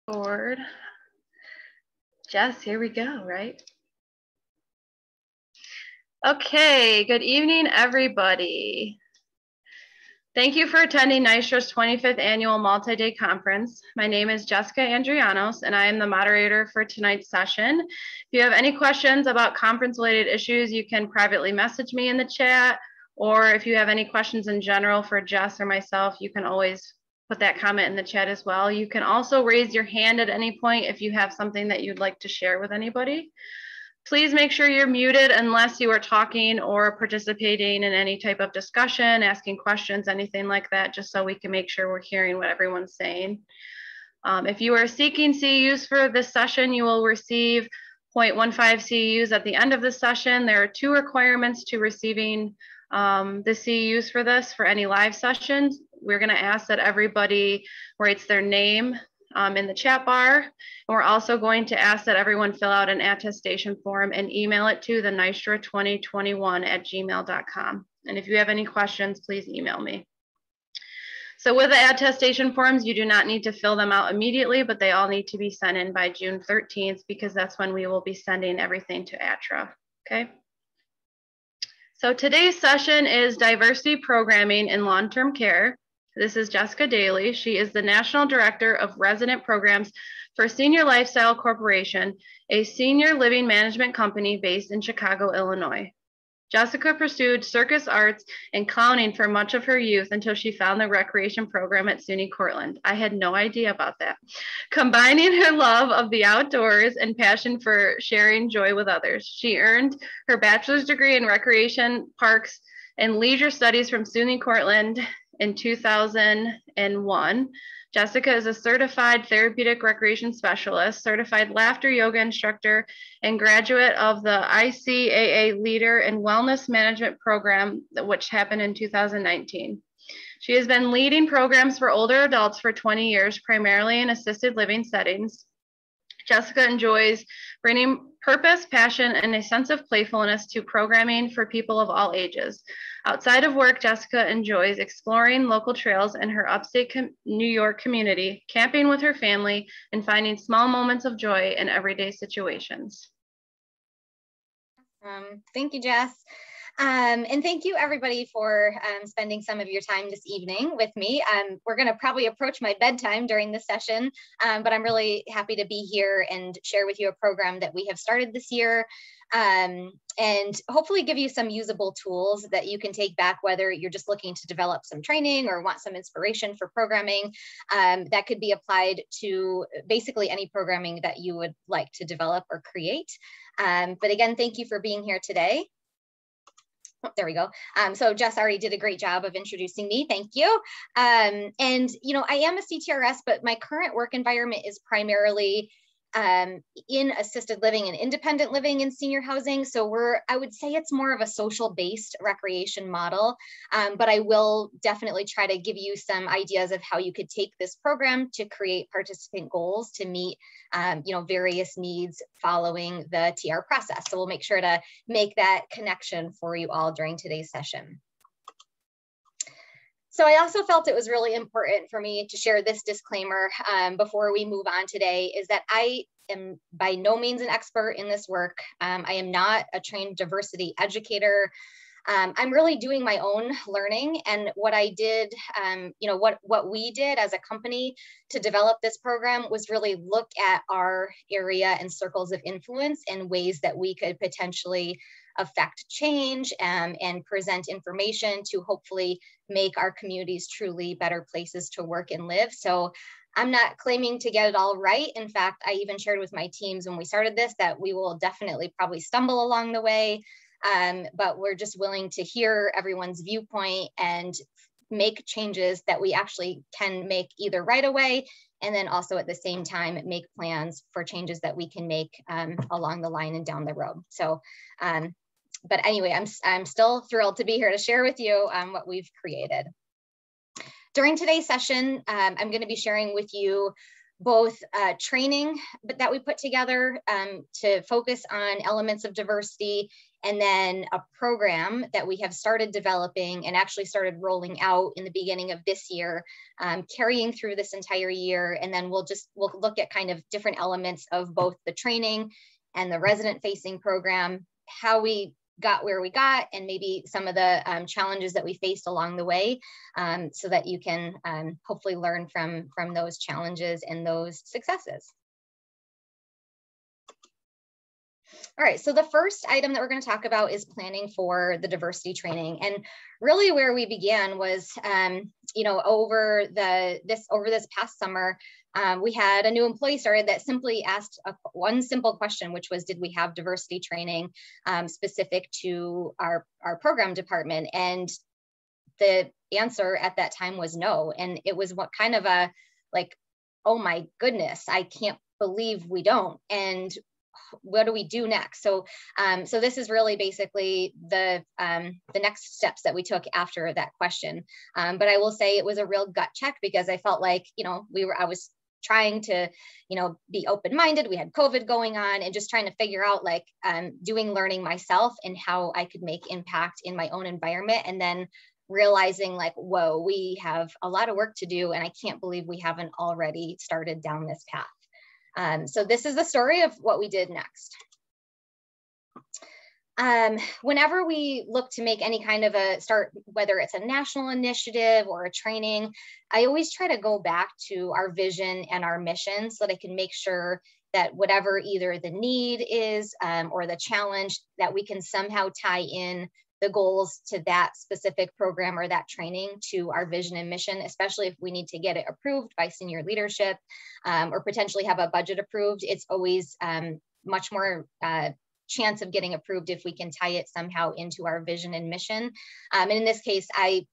Board. Jess, here we go, right? Okay, good evening, everybody. Thank you for attending NYSTRA's 25th Annual Multi-Day Conference. My name is Jessica Andrianos, and I am the moderator for tonight's session. If you have any questions about conference-related issues, you can privately message me in the chat, or if you have any questions in general for Jess or myself, you can always put that comment in the chat as well. You can also raise your hand at any point if you have something that you'd like to share with anybody. Please make sure you're muted unless you are talking or participating in any type of discussion, asking questions, anything like that, just so we can make sure we're hearing what everyone's saying. If you are seeking CEUs for this session, you will receive 0.15 CEUs at the end of the session. There are 2 requirements to receiving the CEUs for this, for any live sessions. We're going to ask that everybody writes their name in the chat bar. And we're also going to ask that everyone fill out an attestation form and email it to the nystra2021@gmail.com. And if you have any questions, please email me. So with the attestation forms, you do not need to fill them out immediately, but they all need to be sent in by June 13th because that's when we will be sending everything to ATRA, okay? So today's session is Diversity Programming in Long-Term Care. This is Jessica Daly. She is the National Director of Resident Programs for Senior Lifestyle Corporation, a senior living management company based in Chicago, Illinois. Jessica pursued circus arts and clowning for much of her youth until she found the recreation program at SUNY Cortland. I had no idea about that. Combining her love of the outdoors and passion for sharing joy with others, she earned her bachelor's degree in recreation, parks, and leisure studies from SUNY Cortland in 2001. Jessica is a certified therapeutic recreation specialist, certified laughter yoga instructor, and graduate of the ICAA Leader in Wellness Management Program, which happened in 2019. She has been leading programs for older adults for 20 years, primarily in assisted living settings. Jessica enjoys bringing purpose, passion, and a sense of playfulness to programming for people of all ages. Outside of work, Jessica enjoys exploring local trails in her upstate New York community, camping with her family, and finding small moments of joy in everyday situations. Thank you, Jess. And thank you everybody for spending some of your time this evening with me. We're going to probably approach my bedtime during this session, but I'm really happy to be here and share with you a program that we have started this year, and hopefully give you some usable tools that you can take back, whether you're just looking to develop some training or want some inspiration for programming that could be applied to basically any programming that you would like to develop or create. But again, thank you for being here today. Oh, there we go. So Jess already did a great job of introducing me. Thank you. And, you know, I am a CTRS, but my current work environment is primarily in assisted living and independent living in senior housing. So I would say it's more of a social-based recreation model, but I will definitely try to give you some ideas of how you could take this program to create participant goals to meet, you know, various needs following the TR process. So we'll make sure to make that connection for you all during today's session. So I also felt it was really important for me to share this disclaimer before we move on today, is that I am by no means an expert in this work. I am not a trained diversity educator. I'm really doing my own learning, and what I did, you know, what we did as a company to develop this program was really look at our area and circles of influence and ways that we could potentially affect change and present information to hopefully make our communities truly better places to work and live. So I'm not claiming to get it all right. In fact, I even shared with my teams when we started this that we will definitely probably stumble along the way, but we're just willing to hear everyone's viewpoint and make changes that we actually can make either right away, and then also at the same time make plans for changes that we can make along the line and down the road. So, but anyway, I'm still thrilled to be here to share with you what we've created. During today's session, I'm going to be sharing with you both training that we put together to focus on elements of diversity, and then a program that we have started developing and actually started rolling out in the beginning of this year, carrying through this entire year. And then we'll look at kind of different elements of both the training and the resident facing program, how we got where we got, and maybe some of the challenges that we faced along the way, so that you can hopefully learn from those challenges and those successes. All right, so the first item that we're going to talk about is planning for the diversity training. And really where we began was, you know, over this past summer, we had a new employee started that simply asked one simple question, which was, did we have diversity training specific to our program department? And the answer at that time was no. And it was what kind of a like, oh my goodness, I can't believe we don't. And what do we do next? So, so this is really basically the next steps that we took after that question. But I will say it was a real gut check, because I felt like, you know, I was trying to, you know, be open-minded. We had COVID going on, and just trying to figure out like doing learning myself and how I could make impact in my own environment. And then realizing like, whoa, we have a lot of work to do, and I can't believe we haven't already started down this path. So this is the story of what we did next. Whenever we look to make any kind of a start, whether it's a national initiative or a training, I always try to go back to our vision and our mission, so that I can make sure that whatever either the need is or the challenge, that we can somehow tie in the goals to that specific program or that training to our vision and mission, especially if we need to get it approved by senior leadership or potentially have a budget approved. It's always much more chance of getting approved if we can tie it somehow into our vision and mission. And in this case, I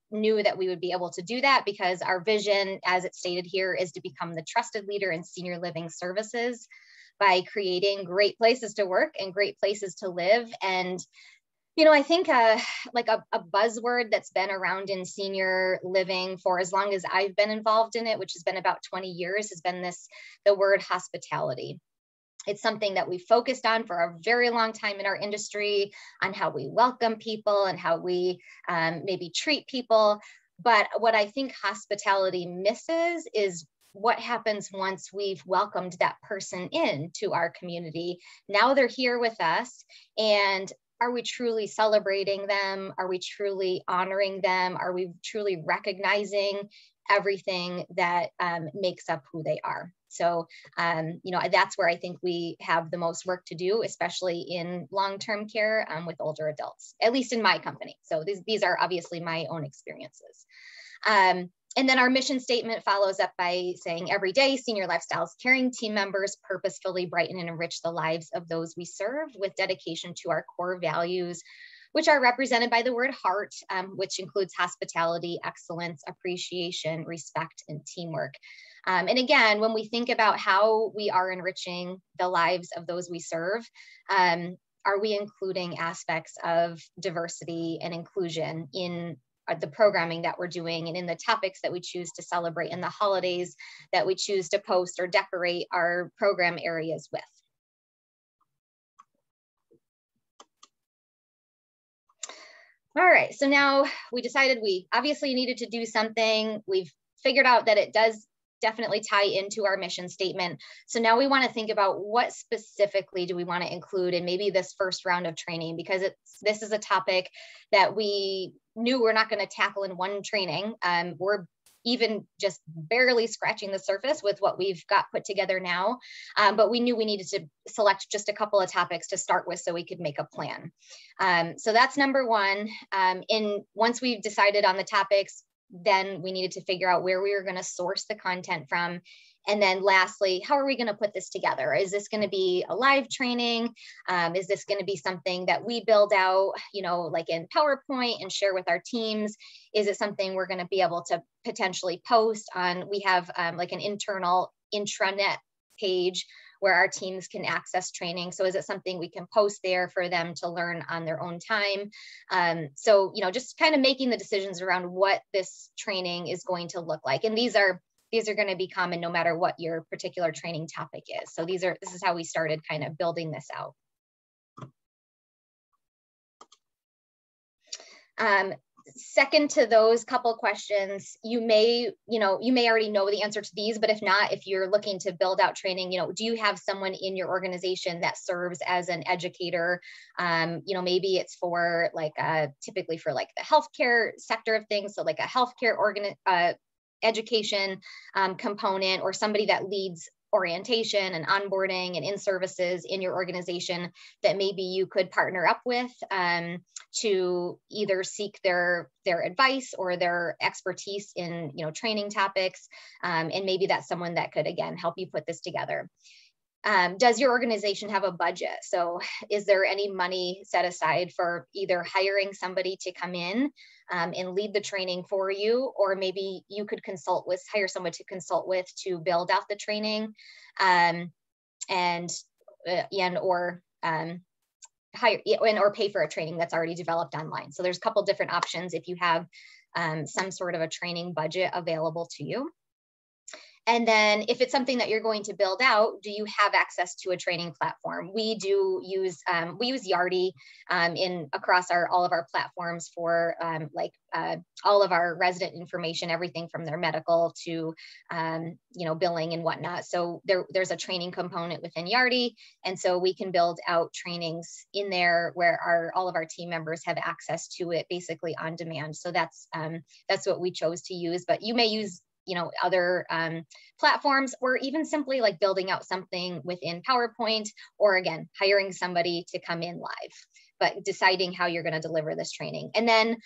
knew that we would be able to do that, because our vision, as it's stated here, is to become the trusted leader in senior living services by creating great places to work and great places to live. And you know, I think like a buzzword that's been around in senior living for as long as I've been involved in it, which has been about 20 years, has been the word hospitality. It's something that we focused on for a very long time in our industry, on how we welcome people and how we maybe treat people. But what I think hospitality misses is what happens once we've welcomed that person into our community. Now they're here with us, and are we truly celebrating them? Are we truly honoring them? Are we truly recognizing everything that makes up who they are? So, you know, that's where I think we have the most work to do, especially in long-term care with older adults, at least in my company. So these are obviously my own experiences. And then our mission statement follows up by saying, every day, Senior Lifestyles caring team members purposefully brighten and enrich the lives of those we serve with dedication to our core values, which are represented by the word heart, which includes hospitality, excellence, appreciation, respect, and teamwork. And again, when we think about how we are enriching the lives of those we serve, are we including aspects of diversity and inclusion in the programming that we're doing and in the topics that we choose to celebrate and the holidays that we choose to post or decorate our program areas with? All right, so now we decided we obviously needed to do something. We've figured out that it does definitely tie into our mission statement. So now we want to think about what specifically do we want to include in maybe this first round of training, because this is a topic that we knew we're not going to tackle in one training. We're even just barely scratching the surface with what we've got put together now. But we knew we needed to select just a couple of topics to start with so we could make a plan. So that's number one. And once we've decided on the topics, then we needed to figure out where we were going to source the content from. And then lastly, how are we going to put this together? Is this going to be a live training? Is this going to be something that we build out, you know, like in PowerPoint and share with our teams? Is it something we're going to be able to potentially post on? We have like an internal intranet page where our teams can access training. So is it something we can post there for them to learn on their own time? So, you know, just kind of making the decisions around what this training is going to look like. And these are these are going to be common no matter what your particular training topic is. So this is how we started kind of building this out. Second to those couple questions, you may already know the answer to these, but if not, if you're looking to build out training, do you have someone in your organization that serves as an educator? Maybe it's for like, typically for like the healthcare sector of things. So like a healthcare education component, or somebody that leads orientation and onboarding and in-services in your organization that maybe you could partner up with to either seek their advice or their expertise in training topics. And maybe that's someone that could, again, help you put this together. Does your organization have a budget? So is there any money set aside for either hiring somebody to come in and lead the training for you, or maybe you could hire someone to consult with to build out the training or pay for a training that's already developed online. So there's a couple different options if you have some sort of a training budget available to you. And then if it's something that you're going to build out, do you have access to a training platform? We use Yardi across all of our platforms for all of our resident information, everything from their medical to billing and whatnot. So there's a training component within Yardi, and so we can build out trainings in there where all of our team members have access to it basically on demand. So that's what we chose to use, but you may use other platforms, or even simply like building out something within PowerPoint, or again, hiring somebody to come in live, but deciding how you're going to deliver this training. And then,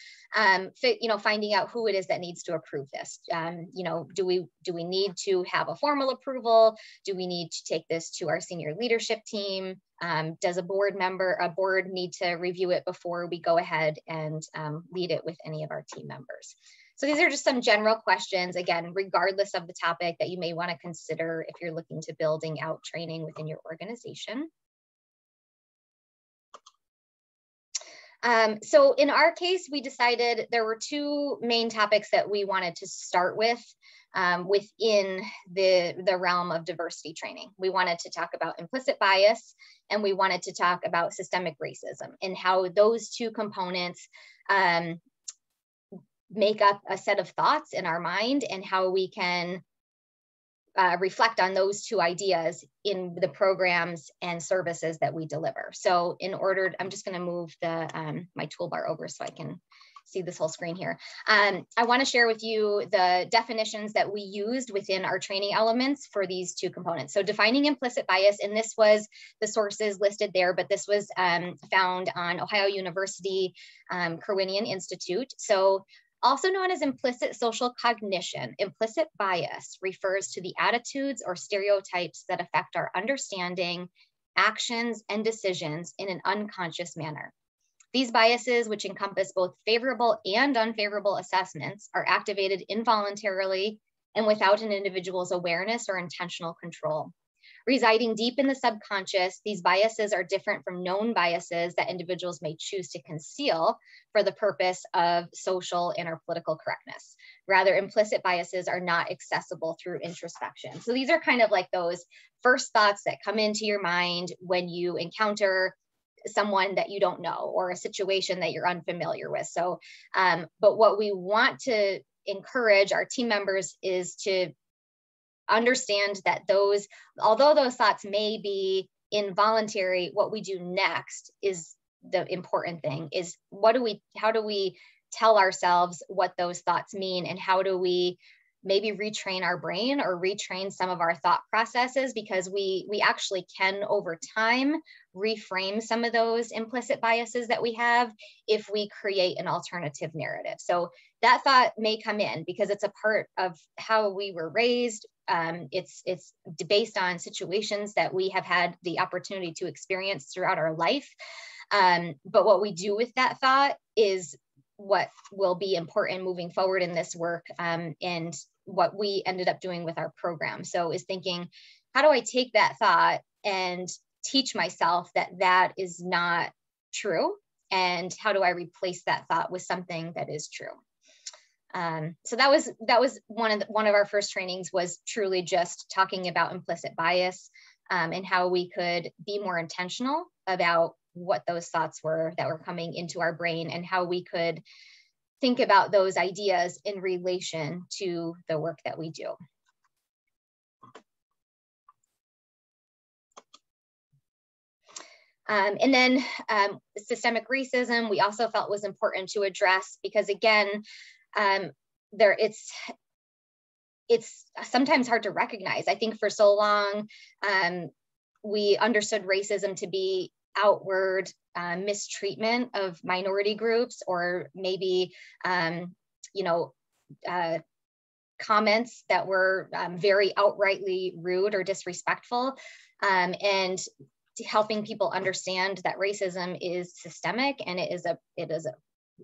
finding out who it is that needs to approve this. Do we need to have a formal approval? Do we need to take this to our senior leadership team? Does a board need to review it before we go ahead and lead it with any of our team members? So these are just some general questions, again, regardless of the topic, that you may want to consider if you're looking to building out training within your organization. So in our case, we decided there were two main topics that we wanted to start with within the realm of diversity training. We wanted to talk about implicit bias, and we wanted to talk about systemic racism, and how those two components make up a set of thoughts in our mind, and how we can reflect on those two ideas in the programs and services that we deliver. So I'm just going to move my toolbar over so I can see this whole screen here. I want to share with you the definitions that we used within our training elements for these two components. So defining implicit bias, and this was the sources listed there, but this was found on Ohio University Kerwinian Institute. So also known as implicit social cognition, implicit bias refers to the attitudes or stereotypes that affect our understanding, actions, and decisions in an unconscious manner. These biases, which encompass both favorable and unfavorable assessments, are activated involuntarily and without an individual's awareness or intentional control. Residing deep in the subconscious, these biases are different from known biases that individuals may choose to conceal for the purpose of social and or political correctness. Rather, implicit biases are not accessible through introspection. So these are kind of like those first thoughts that come into your mind when you encounter someone that you don't know, or a situation that you're unfamiliar with. So, but what we want to encourage our team members is to understand that although those thoughts may be involuntary, what we do next is the important thing. Is how do we tell ourselves what those thoughts mean, and how do we maybe retrain our brain or retrain some of our thought processes, because we actually can over time reframe some of those implicit biases that we have if we create an alternative narrative. So that thought may come in because it's a part of how we were raised. It's based on situations that we have had the opportunity to experience throughout our life. But what we do with that thought is what will be important moving forward in this work, and what we ended up doing with our program. So is thinking, how do I take that thought and teach myself that that is not true? And how do I replace that thought with something that is true? So that was one of our first trainings, was truly just talking about implicit bias, and how we could be more intentional about what those thoughts were that were coming into our brain, and how we could think about those ideas in relation to the work that we do. And then systemic racism, we also felt was important to address, because again, it's sometimes hard to recognize. I think for so long, we understood racism to be outward mistreatment of minority groups, or maybe, comments that were very outrightly rude or disrespectful, and helping people understand that racism is systemic, and it is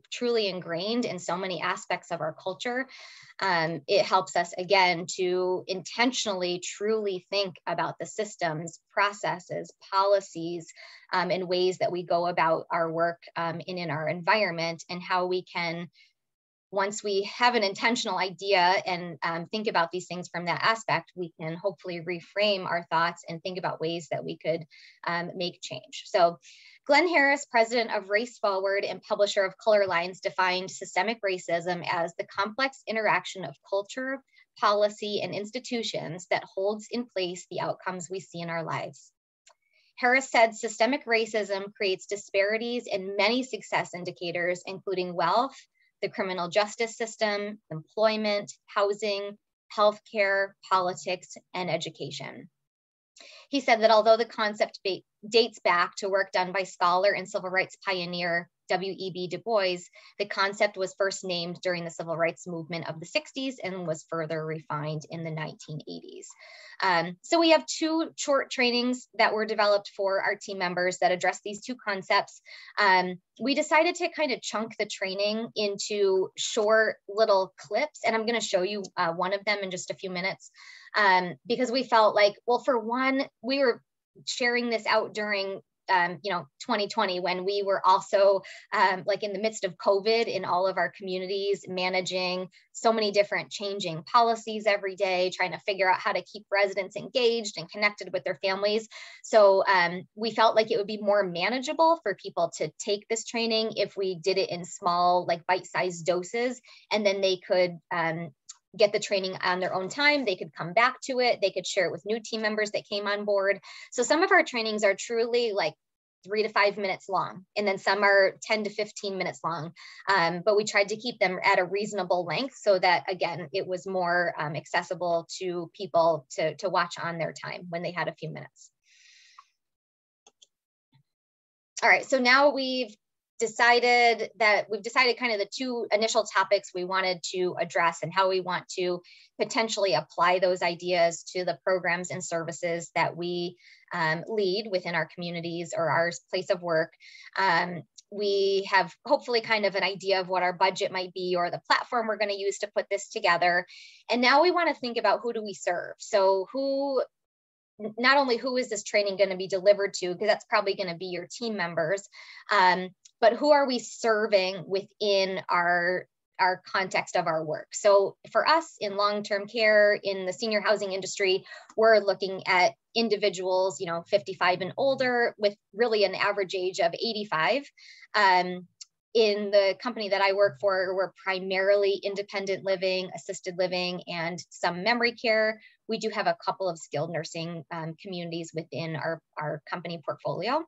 truly ingrained in so many aspects of our culture. It helps us, again, to intentionally truly think about the systems, processes, policies, and ways that we go about our work in our environment, and how we can, once we have an intentional idea and think about these things from that aspect, we can hopefully reframe our thoughts and think about ways that we could make change. So Glenn Harris, president of Race Forward and publisher of Color Lines, defined systemic racism as the complex interaction of culture, policy, and institutions that holds in place the outcomes we see in our lives. Harris said systemic racism creates disparities in many success indicators, including wealth, the criminal justice system, employment, housing, healthcare, politics, and education. He said that although the concept dates back to work done by scholar and civil rights pioneer W.E.B. Du Bois, the concept was first named during the civil rights movement of the 60s and was further refined in the 1980s. So we have two short trainings that were developed for our team members that address these two concepts. We decided to kind of chunk the training into short little clips, and I'm going to show you one of them in just a few minutes, because we felt like, well, for one, we were sharing this out during 2020, when we were also like in the midst of COVID in all of our communities, managing so many different changing policies every day, trying to figure out how to keep residents engaged and connected with their families. So we felt like it would be more manageable for people to take this training if we did it in small, like bite-sized doses, and then they could get the training on their own time. They could come back to it. They could share it with new team members that came on board. So some of our trainings are truly like 3 to 5 minutes long, and then some are 10 to 15 minutes long. But we tried to keep them at a reasonable length so that, again, it was more accessible to people to watch on their time when they had a few minutes. All right, so now we've decided kind of the two initial topics we wanted to address and how we want to potentially apply those ideas to the programs and services that we lead within our communities or our place of work. We have hopefully kind of an idea of what our budget might be or the platform we're going to use to put this together. And now we want to think about, who do we serve? So not only who is this training going to be delivered to, because that's probably going to be your team members, but who are we serving within our context of our work? So for us in long-term care, in the senior housing industry, we're looking at individuals, 55 and older, with really an average age of 85. In the company that I work for, we're primarily independent living, assisted living, and some memory care. We do have a couple of skilled nursing communities within our company portfolio.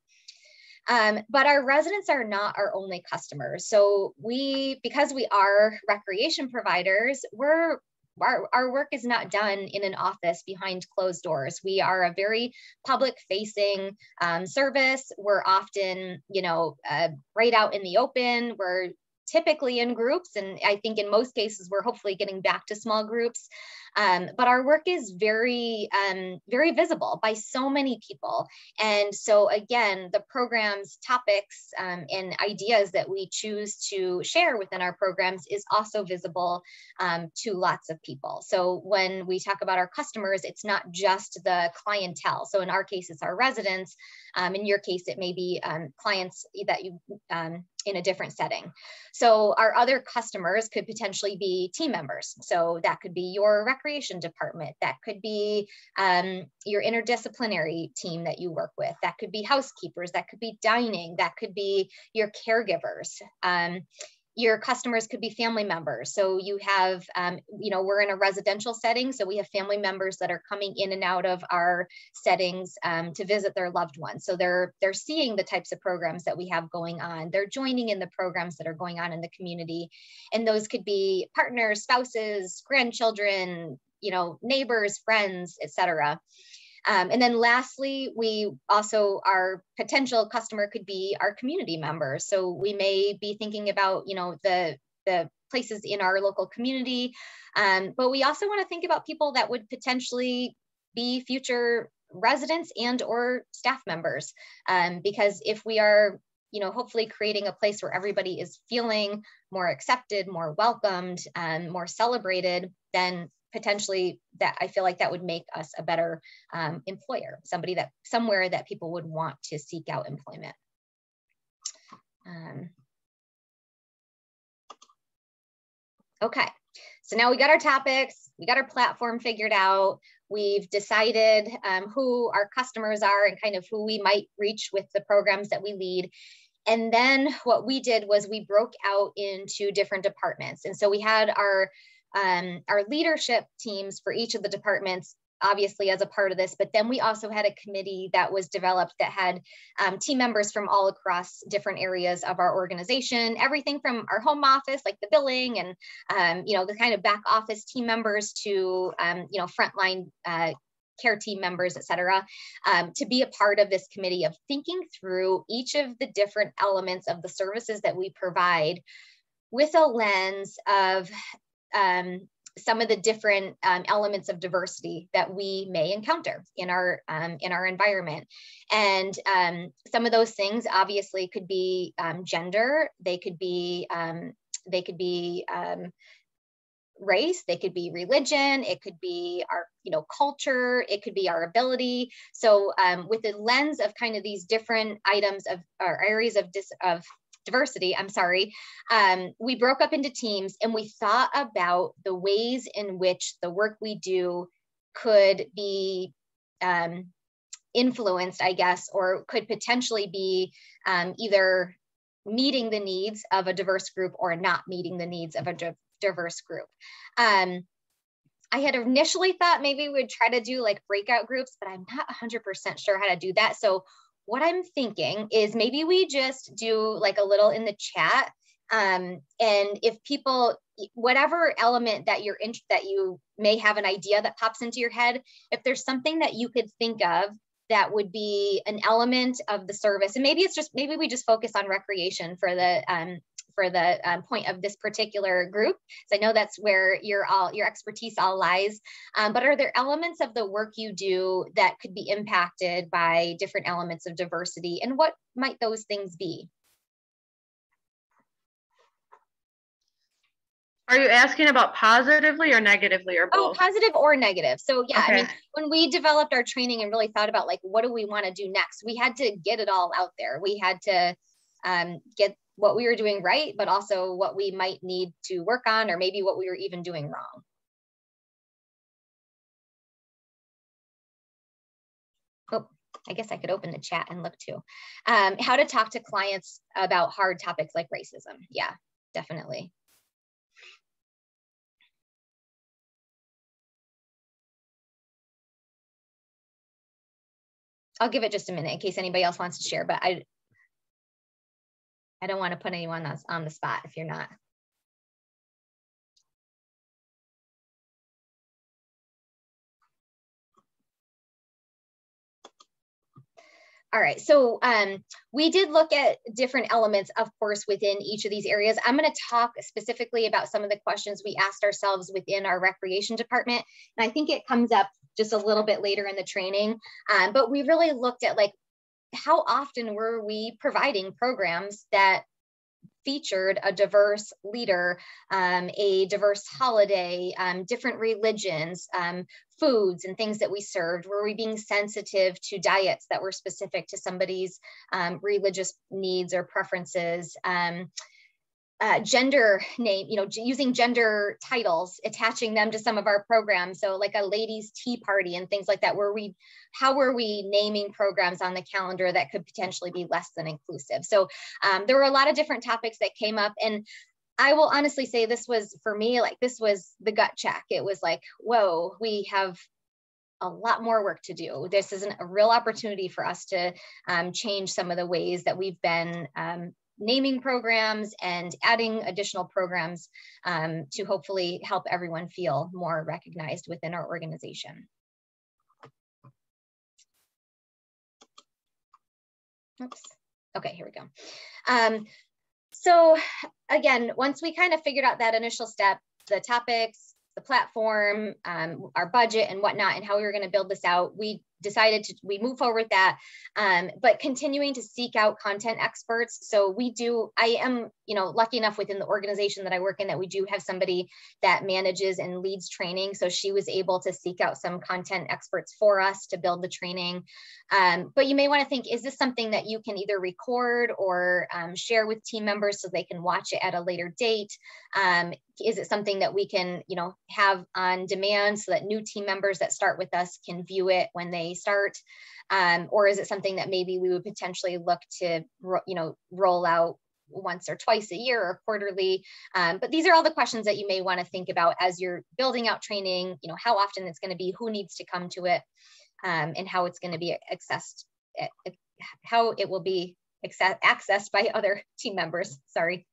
But our residents are not our only customers. So because we are recreation providers, our work is not done in an office behind closed doors. We are a very public facing service. We're often, right out in the open. We're typically in groups. And I think in most cases, we're hopefully getting back to small groups. But our work is very, very visible by so many people. And so again, the program's topics and ideas that we choose to share within our programs is also visible to lots of people. So when we talk about our customers, it's not just the clientele. So in our case, it's our residents. In your case, it may be clients that you in a different setting. So our other customers could potentially be team members. So that could be your recreation department. That could be your interdisciplinary team that you work with. That could be housekeepers. That could be dining. That could be your caregivers. Your customers could be family members. So you have, we're in a residential setting. So we have family members that are coming in and out of our settings to visit their loved ones. So they're seeing the types of programs that we have going on. They're joining in the programs that are going on in the community. And those could be partners, spouses, grandchildren, neighbors, friends, etc. And then lastly, our potential customer could be our community members. So we may be thinking about, the places in our local community, but we also want to think about people that would potentially be future residents and or staff members. Because if we are, hopefully creating a place where everybody is feeling more accepted, more welcomed, more celebrated, then potentially that I feel like that would make us a better employer, somewhere that people would want to seek out employment. Okay, so now we got our topics, we got our platform figured out, we've decided who our customers are and kind of who we might reach with the programs that we lead. And then what we did was we broke out into different departments. And so we had our leadership teams for each of the departments, obviously as a part of this, but then we also had a committee that was developed that had team members from all across different areas of our organization, everything from our home office, like the billing and, the kind of back office team members to, frontline care team members, et cetera, to be a part of this committee of thinking through each of the different elements of the services that we provide with a lens of some of the different elements of diversity that we may encounter in our environment. And some of those things obviously could be gender, they could be race, they could be religion, it could be our culture, it could be our ability. So with the lens of kind of these different items of or areas of diversity, we broke up into teams and we thought about the ways in which the work we do could be influenced, I guess, or could potentially be either meeting the needs of a diverse group or not meeting the needs of a diverse group. I had initially thought maybe we'd try to do like breakout groups, but I'm not 100% sure how to do that. So what I'm thinking is maybe we just do like a little in the chat. And if people, whatever element that you may have an idea that pops into your head, if there's something that you could think of that would be an element of the service, and maybe we just focus on recreation for the point of this particular group. So I know that's where your expertise all lies, but are there elements of the work you do that could be impacted by different elements of diversity, and what might those things be? Are you asking about positively or negatively or both? Oh, positive or negative. So yeah, Okay. I mean, when we developed our training and really thought about like, what do we want to do next? We had to get it all out there. We had to get what we were doing right, but also what we might need to work on, or maybe what we were even doing wrong. Oh, I guess I could open the chat and look too. How to talk to clients about hard topics like racism. Yeah, definitely. I'll give it just a minute in case anybody else wants to share, but I don't want to put anyone else on the spot if you're not. All right, so we did look at different elements, of course, within each of these areas. I'm going to talk specifically about some of the questions we asked ourselves within our recreation department. And I think it comes up just a little bit later in the training. But we really looked at like, how often were we providing programs that featured a diverse leader, a diverse holiday, different religions, foods and things that we served? Were we being sensitive to diets that were specific to somebody's religious needs or preferences? Gender name, using gender titles, attaching them to some of our programs. So like a ladies' tea party and things like that. How were we naming programs on the calendar that could potentially be less than inclusive? So there were a lot of different topics that came up, and I will honestly say this was, for me, like this was the gut check. It was like, whoa, we have a lot more work to do. This isn't a real opportunity for us to change some of the ways that we've been naming programs and adding additional programs to hopefully help everyone feel more recognized within our organization. Oops. Okay, here we go. So again, once we kind of figured out that initial step, the topics, the platform, our budget and whatnot, and how we were going to build this out, we move forward with that, but continuing to seek out content experts. So I am, lucky enough within the organization that I work in that we do have somebody that manages and leads training. So she was able to seek out some content experts for us to build the training. But you may want to think, is this something that you can either record or share with team members so they can watch it at a later date? Is it something that we can, have on demand so that new team members that start with us can view it when they start? Or is it something that maybe we would potentially look to, roll out once or twice a year or quarterly? But these are all the questions that you may want to think about as you're building out training, how often it's going to be, who needs to come to it, and how it's going to be accessed, how it will be accessed by other team members. Sorry.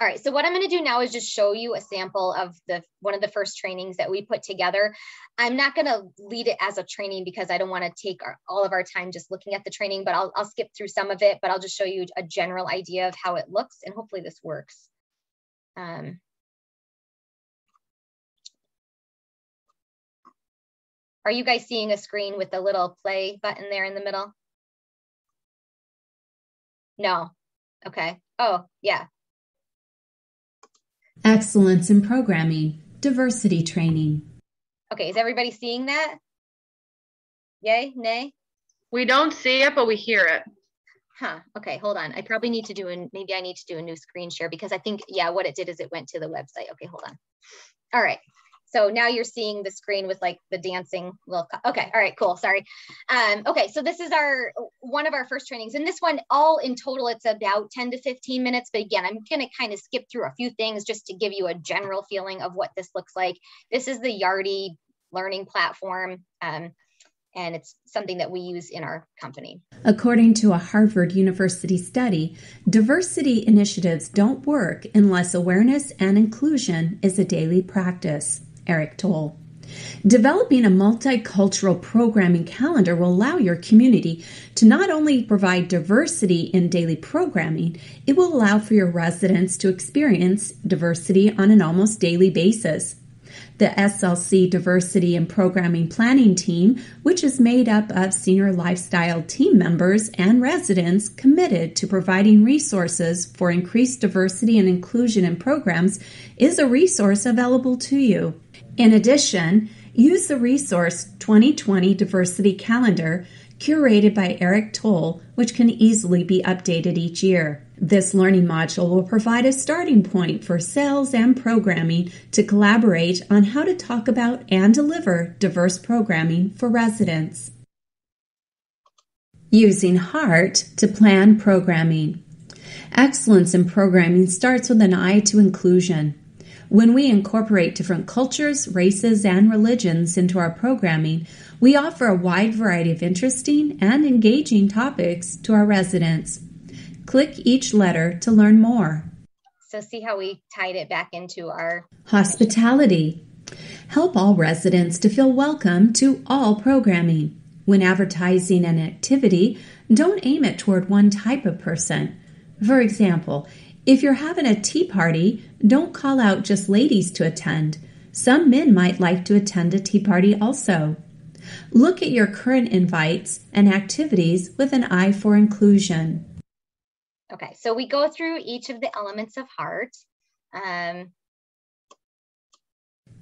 All right, so what I'm going to do now is just show you a sample of one of the first trainings that we put together. I'm not going to lead it as a training because I don't want to take all of our time just looking at the training, but I'll skip through some of it, but I'll just show you a general idea of how it looks, and hopefully this works. Are you guys seeing a screen with the little play button there in the middle? No. Okay. Oh, yeah. Excellence in Programming, Diversity Training. Okay, is everybody seeing that? Yay, nay? We don't see it, but we hear it. Huh, okay, hold on. I probably need to maybe I need to do a new screen share because I think, yeah, what it did is it went to the website. Okay, hold on. All right. So now you're seeing the screen with like the dancing little, okay, all right, cool, sorry. Okay, so this is one of our first trainings, and this one all in total, it's about 10 to 15 minutes, but again, I'm gonna kind of skip through a few things just to give you a general feeling of what this looks like. This is the Yardi learning platform, and it's something that we use in our company. According to a Harvard University study, diversity initiatives don't work unless awareness and inclusion is a daily practice. Eric Toll. Developing a multicultural programming calendar will allow your community to not only provide diversity in daily programming, it will allow for your residents to experience diversity on an almost daily basis. The SLC Diversity and Programming Planning Team, which is made up of senior lifestyle team members and residents committed to providing resources for increased diversity and inclusion in programs, is a resource available to you. In addition, use the resource 2020 Diversity Calendar, curated by Eric Toll, which can easily be updated each year. This learning module will provide a starting point for sales and programming to collaborate on how to talk about and deliver diverse programming for residents. Using HEART to plan programming. Excellence in programming starts with an eye to inclusion. When we incorporate different cultures, races, and religions into our programming, we offer a wide variety of interesting and engaging topics to our residents. Click each letter to learn more. So see how we tied it back into our hospitality. Help all residents to feel welcome to all programming. When advertising an activity, don't aim it toward one type of person. For example, if you're having a tea party, don't call out just ladies to attend. Some men might like to attend a tea party also. Look at your current invites and activities with an eye for inclusion. Okay, so we go through each of the elements of heart.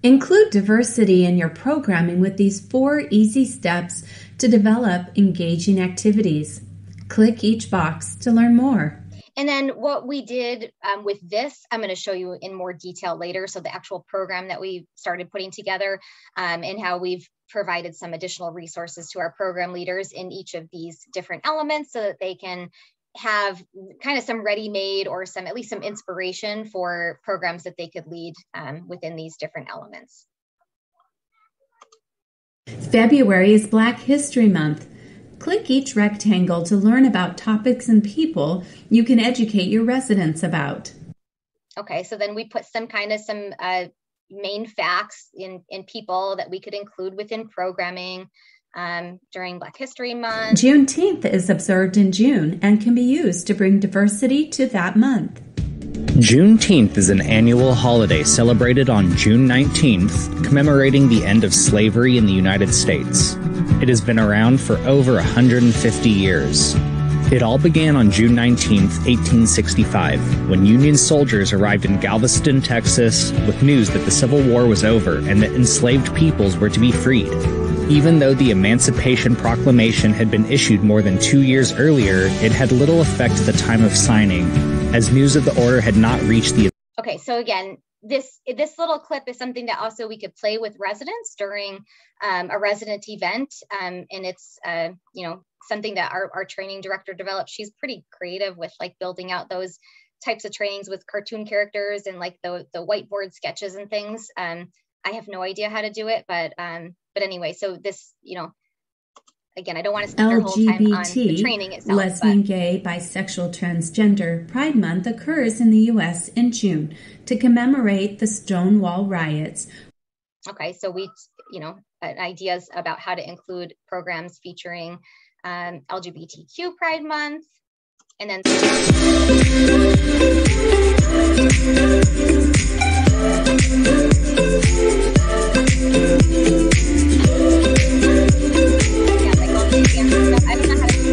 Include diversity in your programming with these 4 easy steps to develop engaging activities. Click each box to learn more. And then what we did with this, I'm going to show you in more detail later. So the actual program that we started putting together and how we've provided some additional resources to our program leaders in each of these different elements so that they can have kind of some ready-made or at least some inspiration for programs that they could lead within these different elements. February is Black History Month. Click each rectangle to learn about topics and people you can educate your residents about. Okay, so then we put some main facts in people that we could include within programming during Black History Month. Juneteenth is observed in June and can be used to bring diversity to that month. Juneteenth is an annual holiday celebrated on June 19th, commemorating the end of slavery in the United States. It has been around for over 150 years. It all began on June 19th, 1865, when Union soldiers arrived in Galveston, Texas, with news that the Civil War was over and that enslaved peoples were to be freed. Even though the Emancipation Proclamation had been issued more than 2 years earlier, it had little effect at the time of signing, as news of the order had not reached the... Okay, so again, this little clip is something that also we could play with residents during a resident event, and it's something that our training director developed. She's pretty creative with like building out those types of trainings with cartoon characters and like the whiteboard sketches and things. I have no idea how to do it, but anyway, so this, again, I don't want to spend our whole time on the training itself. Lesbian, gay, bisexual, transgender Pride Month occurs in the U.S. in June to commemorate the Stonewall riots. Okay, so we, ideas about how to include programs featuring LGBTQ Pride Month, and then I don't know how to do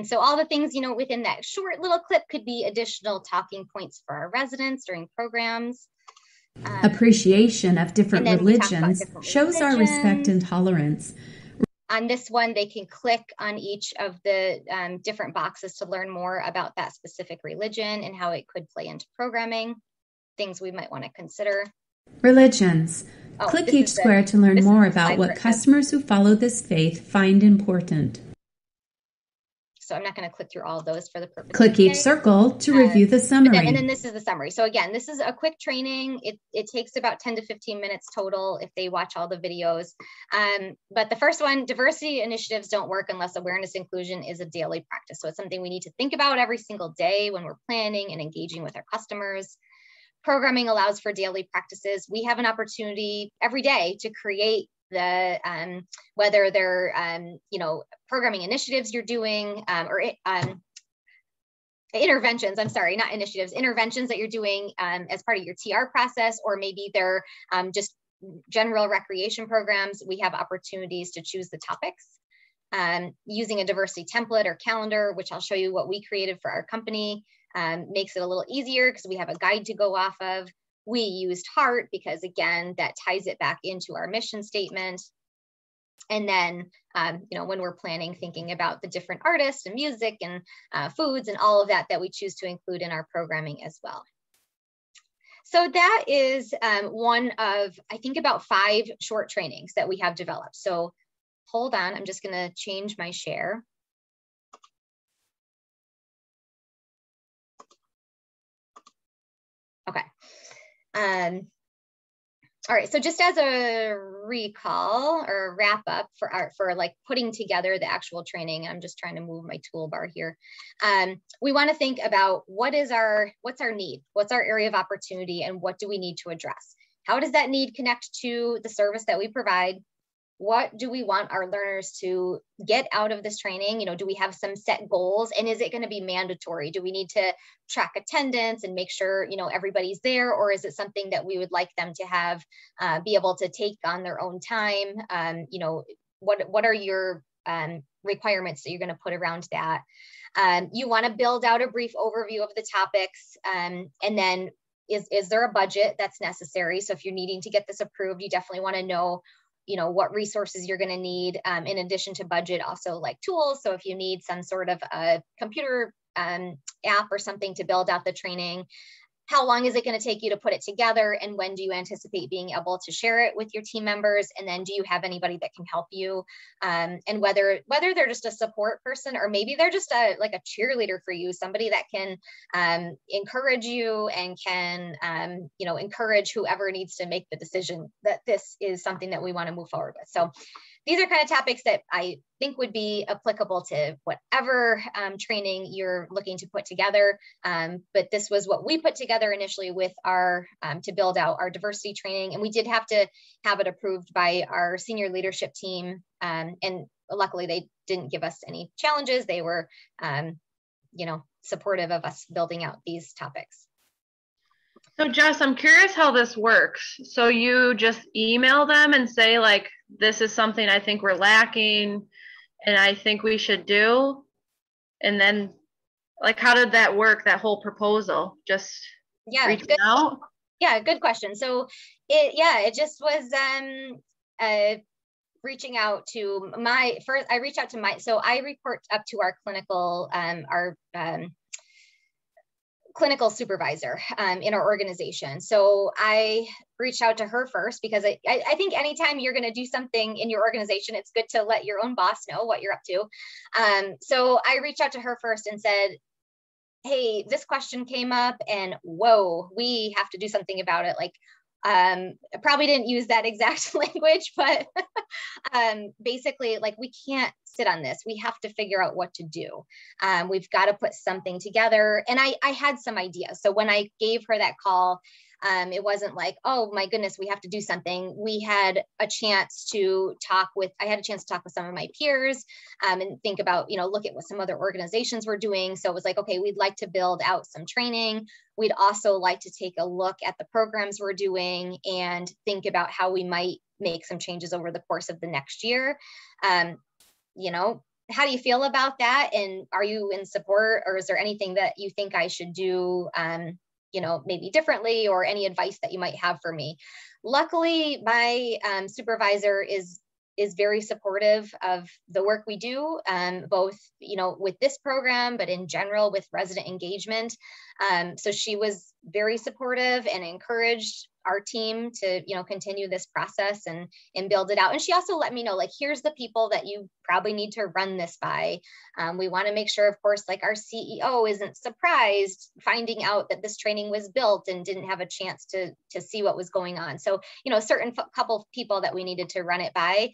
so all the things, within that short little clip could be additional talking points for our residents during programs. Appreciation of different religions shows our respect and tolerance. On this one, they can click on each of the different boxes to learn more about that specific religion and how it could play into programming, things we might want to consider. Religions. Click each square to learn more about what customers who follow this faith find important. So I'm not going to click through all of those for the purpose. Click each circle to review the summary. And then this is the summary. So again, this is a quick training. It takes about 10 to 15 minutes total if they watch all the videos. But the first one, diversity initiatives don't work unless awareness inclusion is a daily practice. So it's something we need to think about every single day when we're planning and engaging with our customers. Programming allows for daily practices. We have an opportunity every day to create the whether they're programming initiatives you're doing or interventions, I'm sorry, not initiatives, interventions that you're doing as part of your TR process, or maybe they're just general recreation programs. We have opportunities to choose the topics using a diversity template or calendar, which I'll show you what we created for our company, makes it a little easier because we have a guide to go off of. We used heart because, again, that ties it back into our mission statement. And then, you know, when we're planning, thinking about the different artists and music and foods and all of that we choose to include in our programming as well. So that is one of, I think, about 5 short trainings that we have developed. So hold on, I'm just going to change my share. Okay. All right, so just as a recall or wrap up for like putting together the actual training, I'm just trying to move my toolbar here. We want to think about what's our need, what's our area of opportunity, and what do we need to address? How does that need connect to the service that we provide? What do we want our learners to get out of this training? You know, do we have some set goals, and is it going to be mandatory? Do we need to track attendance and make sure, you know, everybody's there, or is it something that we would like them to have be able to take on their own time? You know, what are your requirements that you're going to put around that? You want to build out a brief overview of the topics, and then is there a budget that's necessary? So if you're needing to get this approved, you definitely want to know, you know, what resources you're going to need in addition to budget, also like tools. So if you need some sort of a computer app or something to build out the training, how long is it going to take you to put it together? And when do you anticipate being able to share it with your team members? And then do you have anybody that can help you? And whether they're just a support person, or maybe they're just like a cheerleader for you, somebody that can encourage you and can, you know, encourage whoever needs to make the decision that this is something that we want to move forward with. So these are kind of topics that I think would be applicable to whatever training you're looking to put together. But this was what we put together initially with our, to build out our diversity training. And we did have to have it approved by our senior leadership team. And luckily they didn't give us any challenges. They were, you know, supportive of us building out these topics. So Jess, I'm curious how this works. So you just email them and say, like, this is something I think we're lacking and I think we should do. And then, like, how did that work, that whole proposal? Just reaching out? Yeah, good question. So it just was reaching out to I reached out to so I report up to our clinical supervisor in our organization. So I reached out to her first because I think anytime you're going to do something in your organization, it's good to let your own boss know what you're up to. So I reached out to her first and said, hey, this question came up and whoa, we have to do something about it. Like, I probably didn't use that exact language, but basically, like, we can't sit on this. We have to figure out what to do. We've got to put something together. And I had some ideas. So when I gave her that call, it wasn't like, oh my goodness, we have to do something. We had a chance to talk with some of my peers and think about, you know, look at what some other organizations were doing. So it was like, okay, we'd like to build out some training. We'd also like to take a look at the programs we're doing and think about how we might make some changes over the course of the next year. You know, how do you feel about that? And are you in support, or is there anything that you think I should do, you know, maybe differently, or any advice that you might have for me? Luckily, my supervisor is very supportive of the work we do, both, you know, with this program, but in general with resident engagement. So she was very supportive and encouraged our team to, you know, continue this process and build it out. And she also let me know, like, here's the people that you probably need to run this by. We want to make sure, of course, like, our CEO isn't surprised finding out that this training was built and didn't have a chance to see what was going on. So, you know, a certain couple of people that we needed to run it by.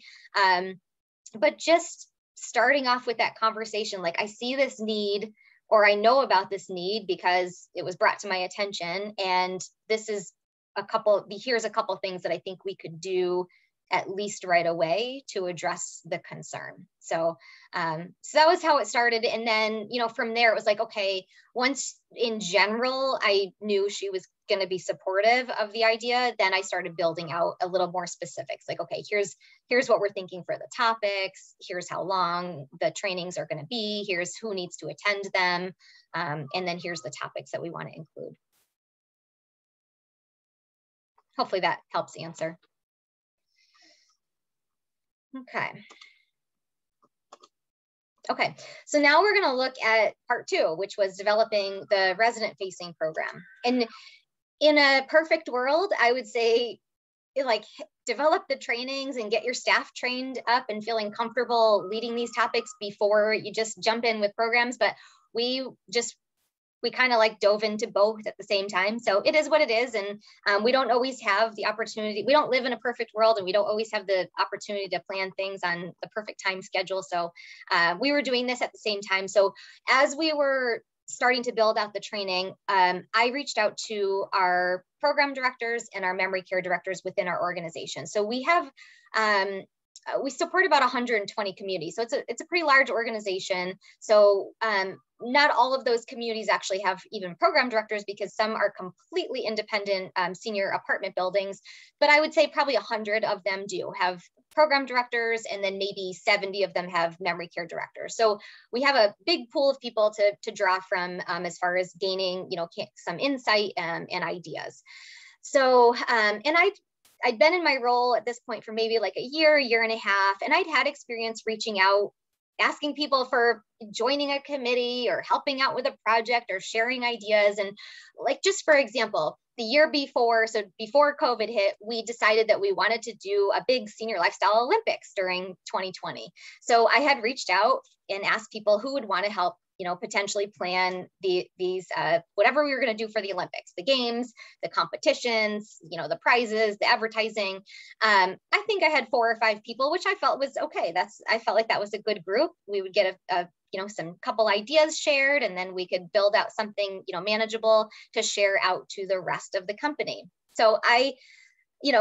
But just starting off with that conversation, like, I see this need, or I know about this need because it was brought to my attention, and this is here's a couple things that I think we could do at least right away to address the concern. So, so that was how it started. And then, you know, from there, it was like, okay, once in general, I knew she was going to be supportive of the idea, then I started building out a little more specifics. Like, okay, here's what we're thinking for the topics. Here's how long the trainings are going to be. Here's who needs to attend them. And then here's the topics that we want to include. Hopefully that helps answer. Okay, so now we're going to look at part 2, which was developing the resident-facing program. And in a perfect world, I would say, like, develop the trainings and get your staff trained up and feeling comfortable leading these topics before you just jump in with programs. But we kind of like dove into both at the same time. So it is what it is. And we don't always have the opportunity. We don't live in a perfect world, and we don't always have the opportunity to plan things on the perfect time schedule. So we were doing this at the same time. So as we were starting to build out the training, I reached out to our program directors and our memory care directors within our organization. So we have, we support about 120 communities. So it's a pretty large organization. So not all of those communities actually have even program directors, because some are completely independent senior apartment buildings. But I would say probably 100 of them do have program directors, and then maybe 70 of them have memory care directors. So we have a big pool of people to draw from as far as gaining, some insight and ideas. So, and I'd been in my role at this point for maybe like a year and a half, and I'd had experience reaching out, asking people for joining a committee or helping out with a project or sharing ideas. And like, just for example, the year before, so before COVID hit, we decided that we wanted to do a big senior lifestyle Olympics during 2020. So I had reached out and asked people who would want to help, potentially plan these whatever we were going to do for the Olympics, the games, the competitions, the prizes, the advertising. I think I had 4 or 5 people, which I felt was okay. I felt like that was a good group. We would get some couple ideas shared, and then we could build out something, manageable to share out to the rest of the company. So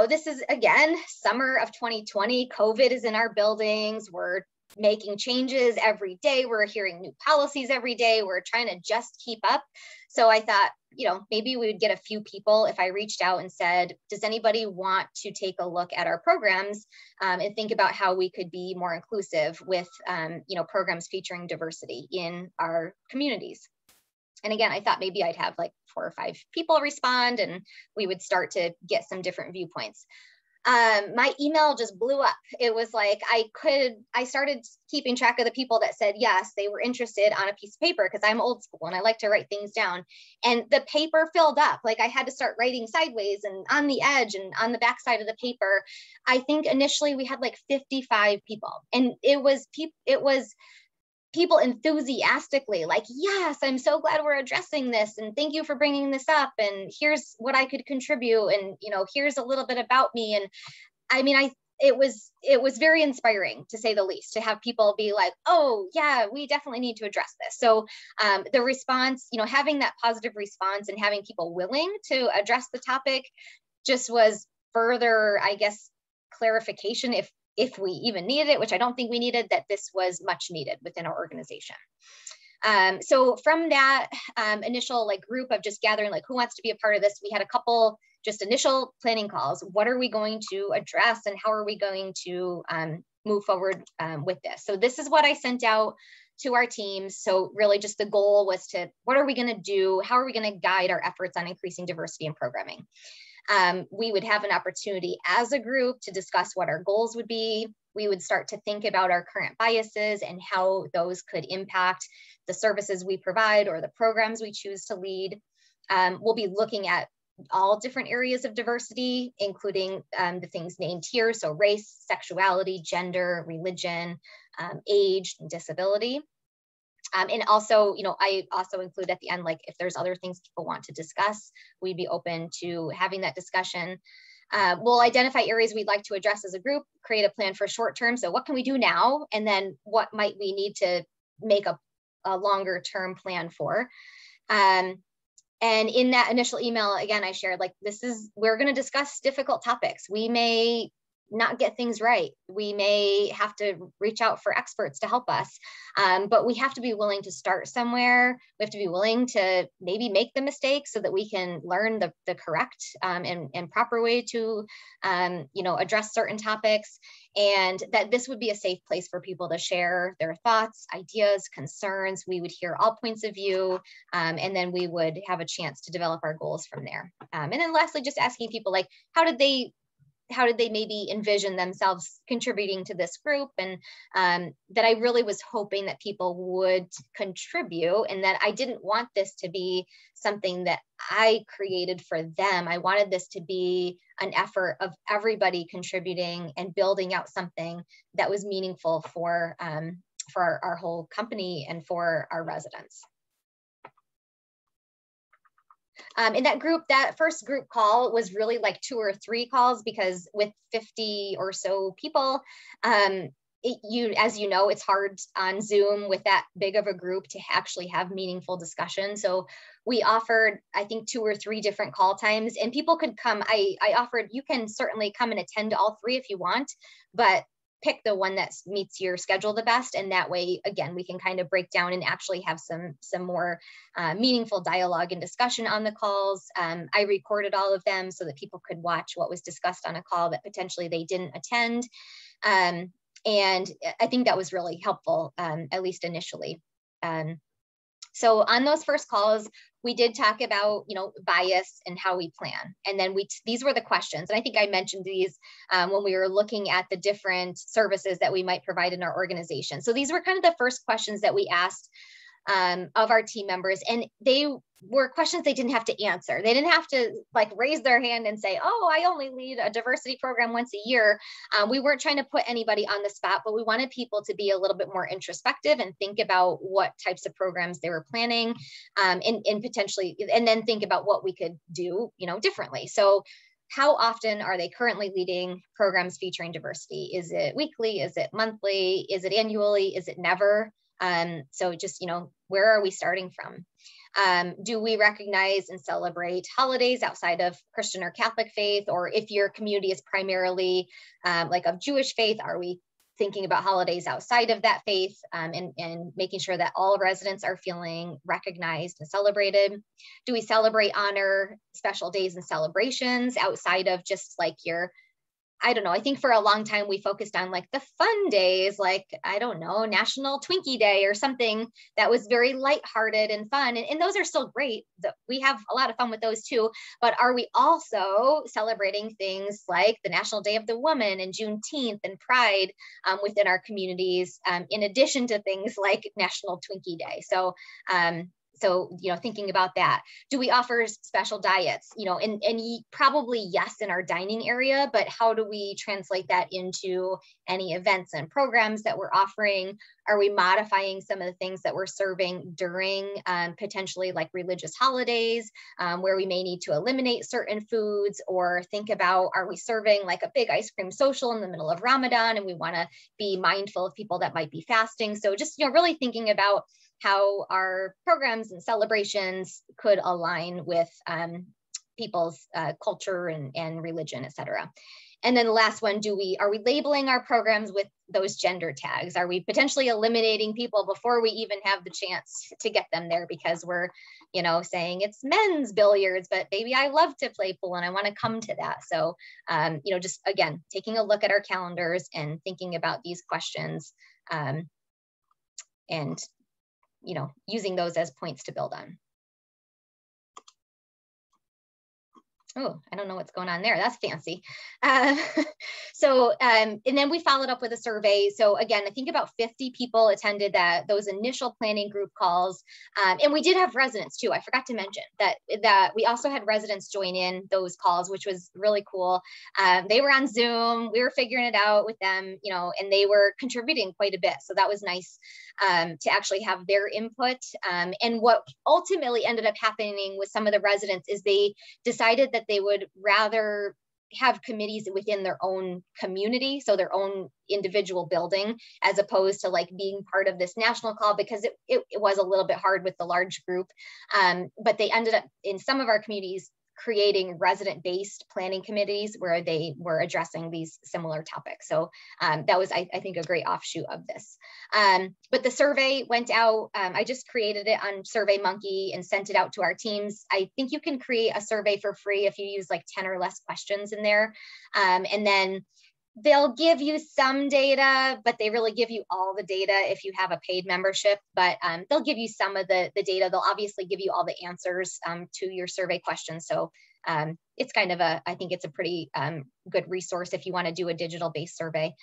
this is, again, summer of 2020, COVID is in our buildings. We're making changes every day. We're hearing new policies every day. We're trying to just keep up. So I thought, maybe we would get a few people if I reached out and said, does anybody want to take a look at our programs and think about how we could be more inclusive with, programs featuring diversity in our communities? And again, I thought maybe I'd have like 4 or 5 people respond, and we would start to get some different viewpoints. My email just blew up. It was like, I started keeping track of the people that said, yes, they were interested on a piece of paper, because I'm old school and I like to write things down. And the paper filled up. Like, I had to start writing sideways and on the edge and on the back side of the paper. I think initially we had like 55 people, and it was people enthusiastically like, yes, I'm so glad we're addressing this, and thank you for bringing this up, and here's what I could contribute, and here's a little bit about me. And I mean, it was very inspiring, to say the least, to have people be like, oh yeah, we definitely need to address this. So the response, having that positive response and having people willing to address the topic just was further, I guess, clarification, if we even needed it, which I don't think we needed, that this was much needed within our organization. So from that initial group of just gathering, who wants to be a part of this, we had a couple just initial planning calls. What are we going to address, and how are we going to move forward with this? So this is what I sent out to our teams. So really just the goal was what are we going to do? How are we going to guide our efforts on increasing diversity in programming? We would have an opportunity as a group to discuss what our goals would be. We would start to think about our current biases and how those could impact the services we provide or the programs we choose to lead. We'll be looking at all different areas of diversity, including the things named here. So race, sexuality, gender, religion, age, and disability. And also, I also include at the end, if there's other things people want to discuss, we'd be open to having that discussion. We'll identify areas we'd like to address as a group, create a plan for short term. So what can we do now? And then what might we need to make a longer term plan for? And in that initial email, again, I shared we're going to discuss difficult topics. We may not get things right. We may have to reach out for experts to help us, but we have to be willing to start somewhere. We have to be willing to maybe make the mistakes so that we can learn the correct and proper way to address certain topics, and that this would be a safe place for people to share their thoughts, ideas, concerns. We would hear all points of view, and then we would have a chance to develop our goals from there. And then lastly, just asking people how did they how did they maybe envision themselves contributing to this group, and that I really was hoping that people would contribute, and that I didn't want this to be something that I created for them. I wanted this to be an effort of everybody contributing and building out something that was meaningful for our whole company and for our residents. In that group, that first group call was really like 2 or 3 calls, because with 50 or so people, as you know, it's hard on Zoom with that big of a group to actually have meaningful discussion. So we offered, I think, 2 or 3 different call times, and people could come. I offered, you can certainly come and attend all 3 if you want, but pick the one that meets your schedule the best. And that way, again, we can kind of break down and actually have some more meaningful dialogue and discussion on the calls. I recorded all of them so that people could watch what was discussed on a call that potentially they didn't attend. And I think that was really helpful, at least initially. So on those first calls, we did talk about, bias and how we plan. And then these were the questions. And I think I mentioned these when we were looking at the different services that we might provide in our organization. So these were kind of the first questions that we asked of our team members, and they were questions they didn't have to answer. They didn't have to like raise their hand and say, oh, I only lead a diversity program once a year. We weren't trying to put anybody on the spot, but we wanted people to be a little bit more introspective and think about what types of programs they were planning, and potentially, and then think about what we could do, differently. So how often are they currently leading programs featuring diversity? Is it weekly? Is it monthly? Is it annually? Is it never? So just, where are we starting from? Do we recognize and celebrate holidays outside of Christian or Catholic faith? Or if your community is primarily like of Jewish faith, are we thinking about holidays outside of that faith, and making sure that all residents are feeling recognized and celebrated? Do we celebrate, honor special days and celebrations outside of just like your, I don't know, I think for a long time we focused on like the fun days, like, I don't know, National Twinkie Day or something that was very lighthearted and fun. And those are still great. We have a lot of fun with those too. But are we also celebrating things like the National Day of the Woman and Juneteenth and Pride within our communities, in addition to things like National Twinkie Day? So, thinking about that. Do we offer special diets? And probably yes in our dining area, but how do we translate that into any events and programs that we're offering? Are we modifying some of the things that we're serving during potentially like religious holidays, where we may need to eliminate certain foods, or think about, are we serving like a big ice cream social in the middle of Ramadan and we want to be mindful of people that might be fasting? So just, really thinking about how our programs and celebrations could align with people's culture and religion, et cetera. And then the last one, are we labeling our programs with those gender tags? Are we potentially eliminating people before we even have the chance to get them there because we're, saying it's men's billiards, but maybe I love to play pool and I want to come to that. So, just again, taking a look at our calendars and thinking about these questions, and using those as points to build on. Oh, I don't know what's going on there. That's fancy. And then we followed up with a survey. So again, I think about 50 people attended those initial planning group calls. And we did have residents too. I forgot to mention that we also had residents join in those calls, which was really cool. They were on Zoom. We were figuring it out with them, and they were contributing quite a bit. So that was nice to actually have their input. And what ultimately ended up happening with some of the residents is they decided that they would rather have committees within their own community, so their own individual building, as opposed to like being part of this national call, because it was a little bit hard with the large group. But they ended up in some of our communities creating resident-based planning committees where they were addressing these similar topics. So that was, I think, a great offshoot of this. But the survey went out. I just created it on SurveyMonkey and sent it out to our teams. I think you can create a survey for free if you use like 10 or less questions in there. And then they'll give you some data, but they really give you all the data if you have a paid membership, but they'll give you some of the data. They'll obviously give you all the answers to your survey questions. So it's kind of I think it's a pretty good resource if you want to do a digital-based survey.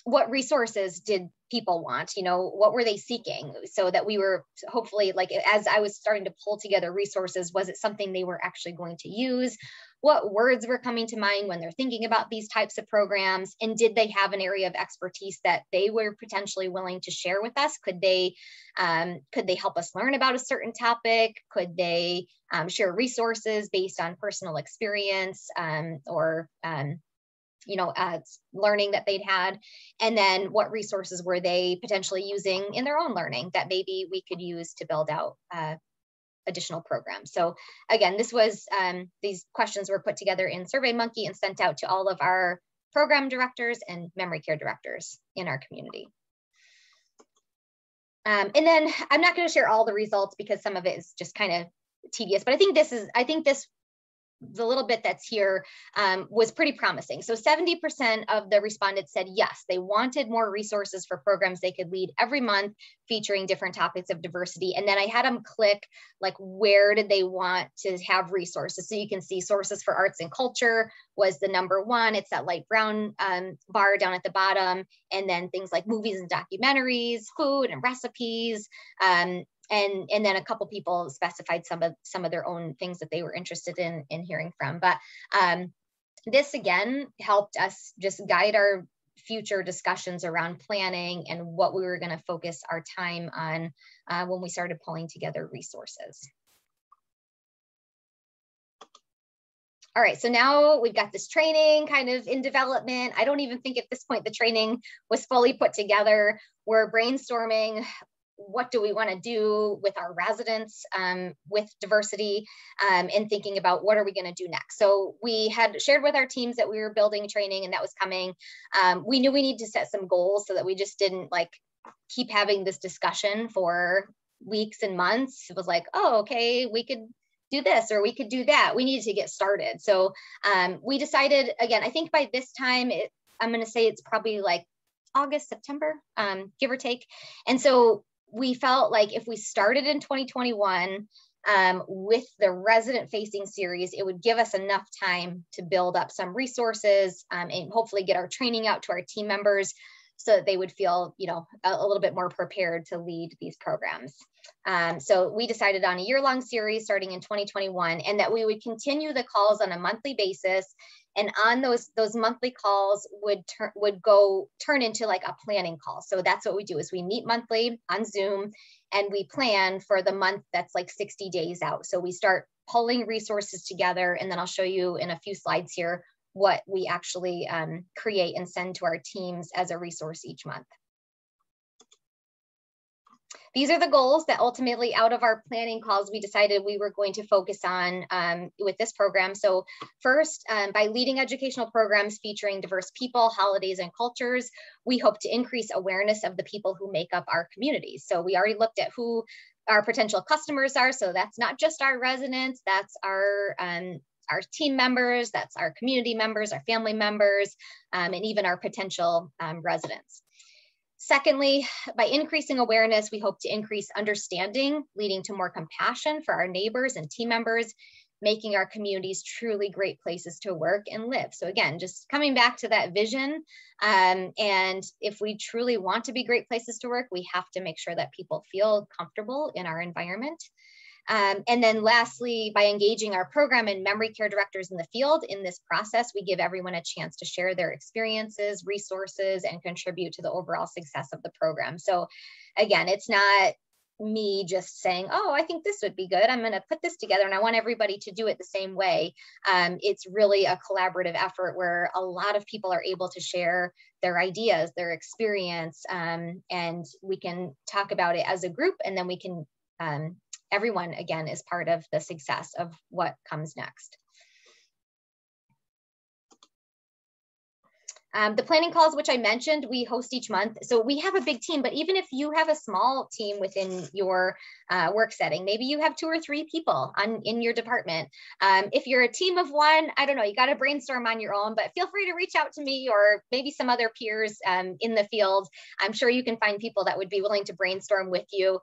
What resources did people want? What were they seeking? So that we were hopefully, like, as I was starting to pull together resources, was it something they were actually going to use? What words were coming to mind when they're thinking about these types of programs? And did they have an area of expertise that they were potentially willing to share with us? Could they help us learn about a certain topic? Could they share resources based on personal experience or learning that they'd had? And then what resources were they potentially using in their own learning that maybe we could use to build out additional programs? So again, this was, these questions were put together in SurveyMonkey and sent out to all of our program directors and memory care directors in our community. And then I'm not going to share all the results because some of it is just kind of tedious, but I think the little bit that's here was pretty promising. So 70% of the respondents said yes, they wanted more resources for programs they could lead every month featuring different topics of diversity. And then I had them click, like, where did they want to have resources? So you can see sources for arts and culture was the #1. It's that light brown bar down at the bottom. And then things like movies and documentaries, food and recipes, and then a couple people specified some of their own things that they were interested in hearing from. But this again helped us just guide our future discussions around planning and what we were going to focus our time on when we started pulling together resources. All right, so now we've got this training kind of in development. I don't even think at this point the training was fully put together. We're brainstorming, what do we want to do with our residents with diversity, and thinking about what are we going to do next. So we had shared with our teams that we were building training and that was coming. We knew we need to set some goals so that we just didn't like keep having this discussion for weeks and months. It was like, oh, okay, we could do this or we could do that. We needed to get started. So we decided, again, I think by this time, I'm going to say it's probably like August, September, give or take. And so we felt like if we started in 2021 with the resident facing series, it would give us enough time to build up some resources and hopefully get our training out to our team members so that they would feel, a little bit more prepared to lead these programs. So we decided on a year-long series starting in 2021, and that we would continue the calls on a monthly basis. And on those monthly calls would turn into like a planning call. So that's what we do, is we meet monthly on Zoom and we plan for the month that's like 60 days out. So we start pulling resources together, and then I'll show you in a few slides here what we actually create and send to our teams as a resource each month. These are the goals that ultimately, out of our planning calls, we decided we were going to focus on with this program. So first, by leading educational programs featuring diverse people, holidays, and cultures, we hope to increase awareness of the people who make up our communities. So we already looked at who our potential customers are. So that's not just our residents, that's our team members, that's our community members, our family members, and even our potential residents. Secondly, by increasing awareness, we hope to increase understanding, leading to more compassion for our neighbors and team members, making our communities truly great places to work and live. So again, just coming back to that vision. And if we truly want to be great places to work, we have to make sure that people feel comfortable in our environment. And then lastly, by engaging our program and memory care directors in the field in this process, we give everyone a chance to share their experiences, resources, and contribute to the overall success of the program. So again, it's not me just saying, oh, I think this would be good, I'm going to put this together and I want everybody to do it the same way. It's really a collaborative effort where a lot of people are able to share their ideas, their experience, and we can talk about it as a group, and then we can everyone, again, is part of the success of what comes next. The planning calls, which I mentioned, we host each month. So we have a big team, but even if you have a small team within your work setting, maybe you have 2 or 3 people in your department. If you're a team of 1, I don't know, you got to brainstorm on your own, but feel free to reach out to me or maybe some other peers in the field. I'm sure you can find people that would be willing to brainstorm with you.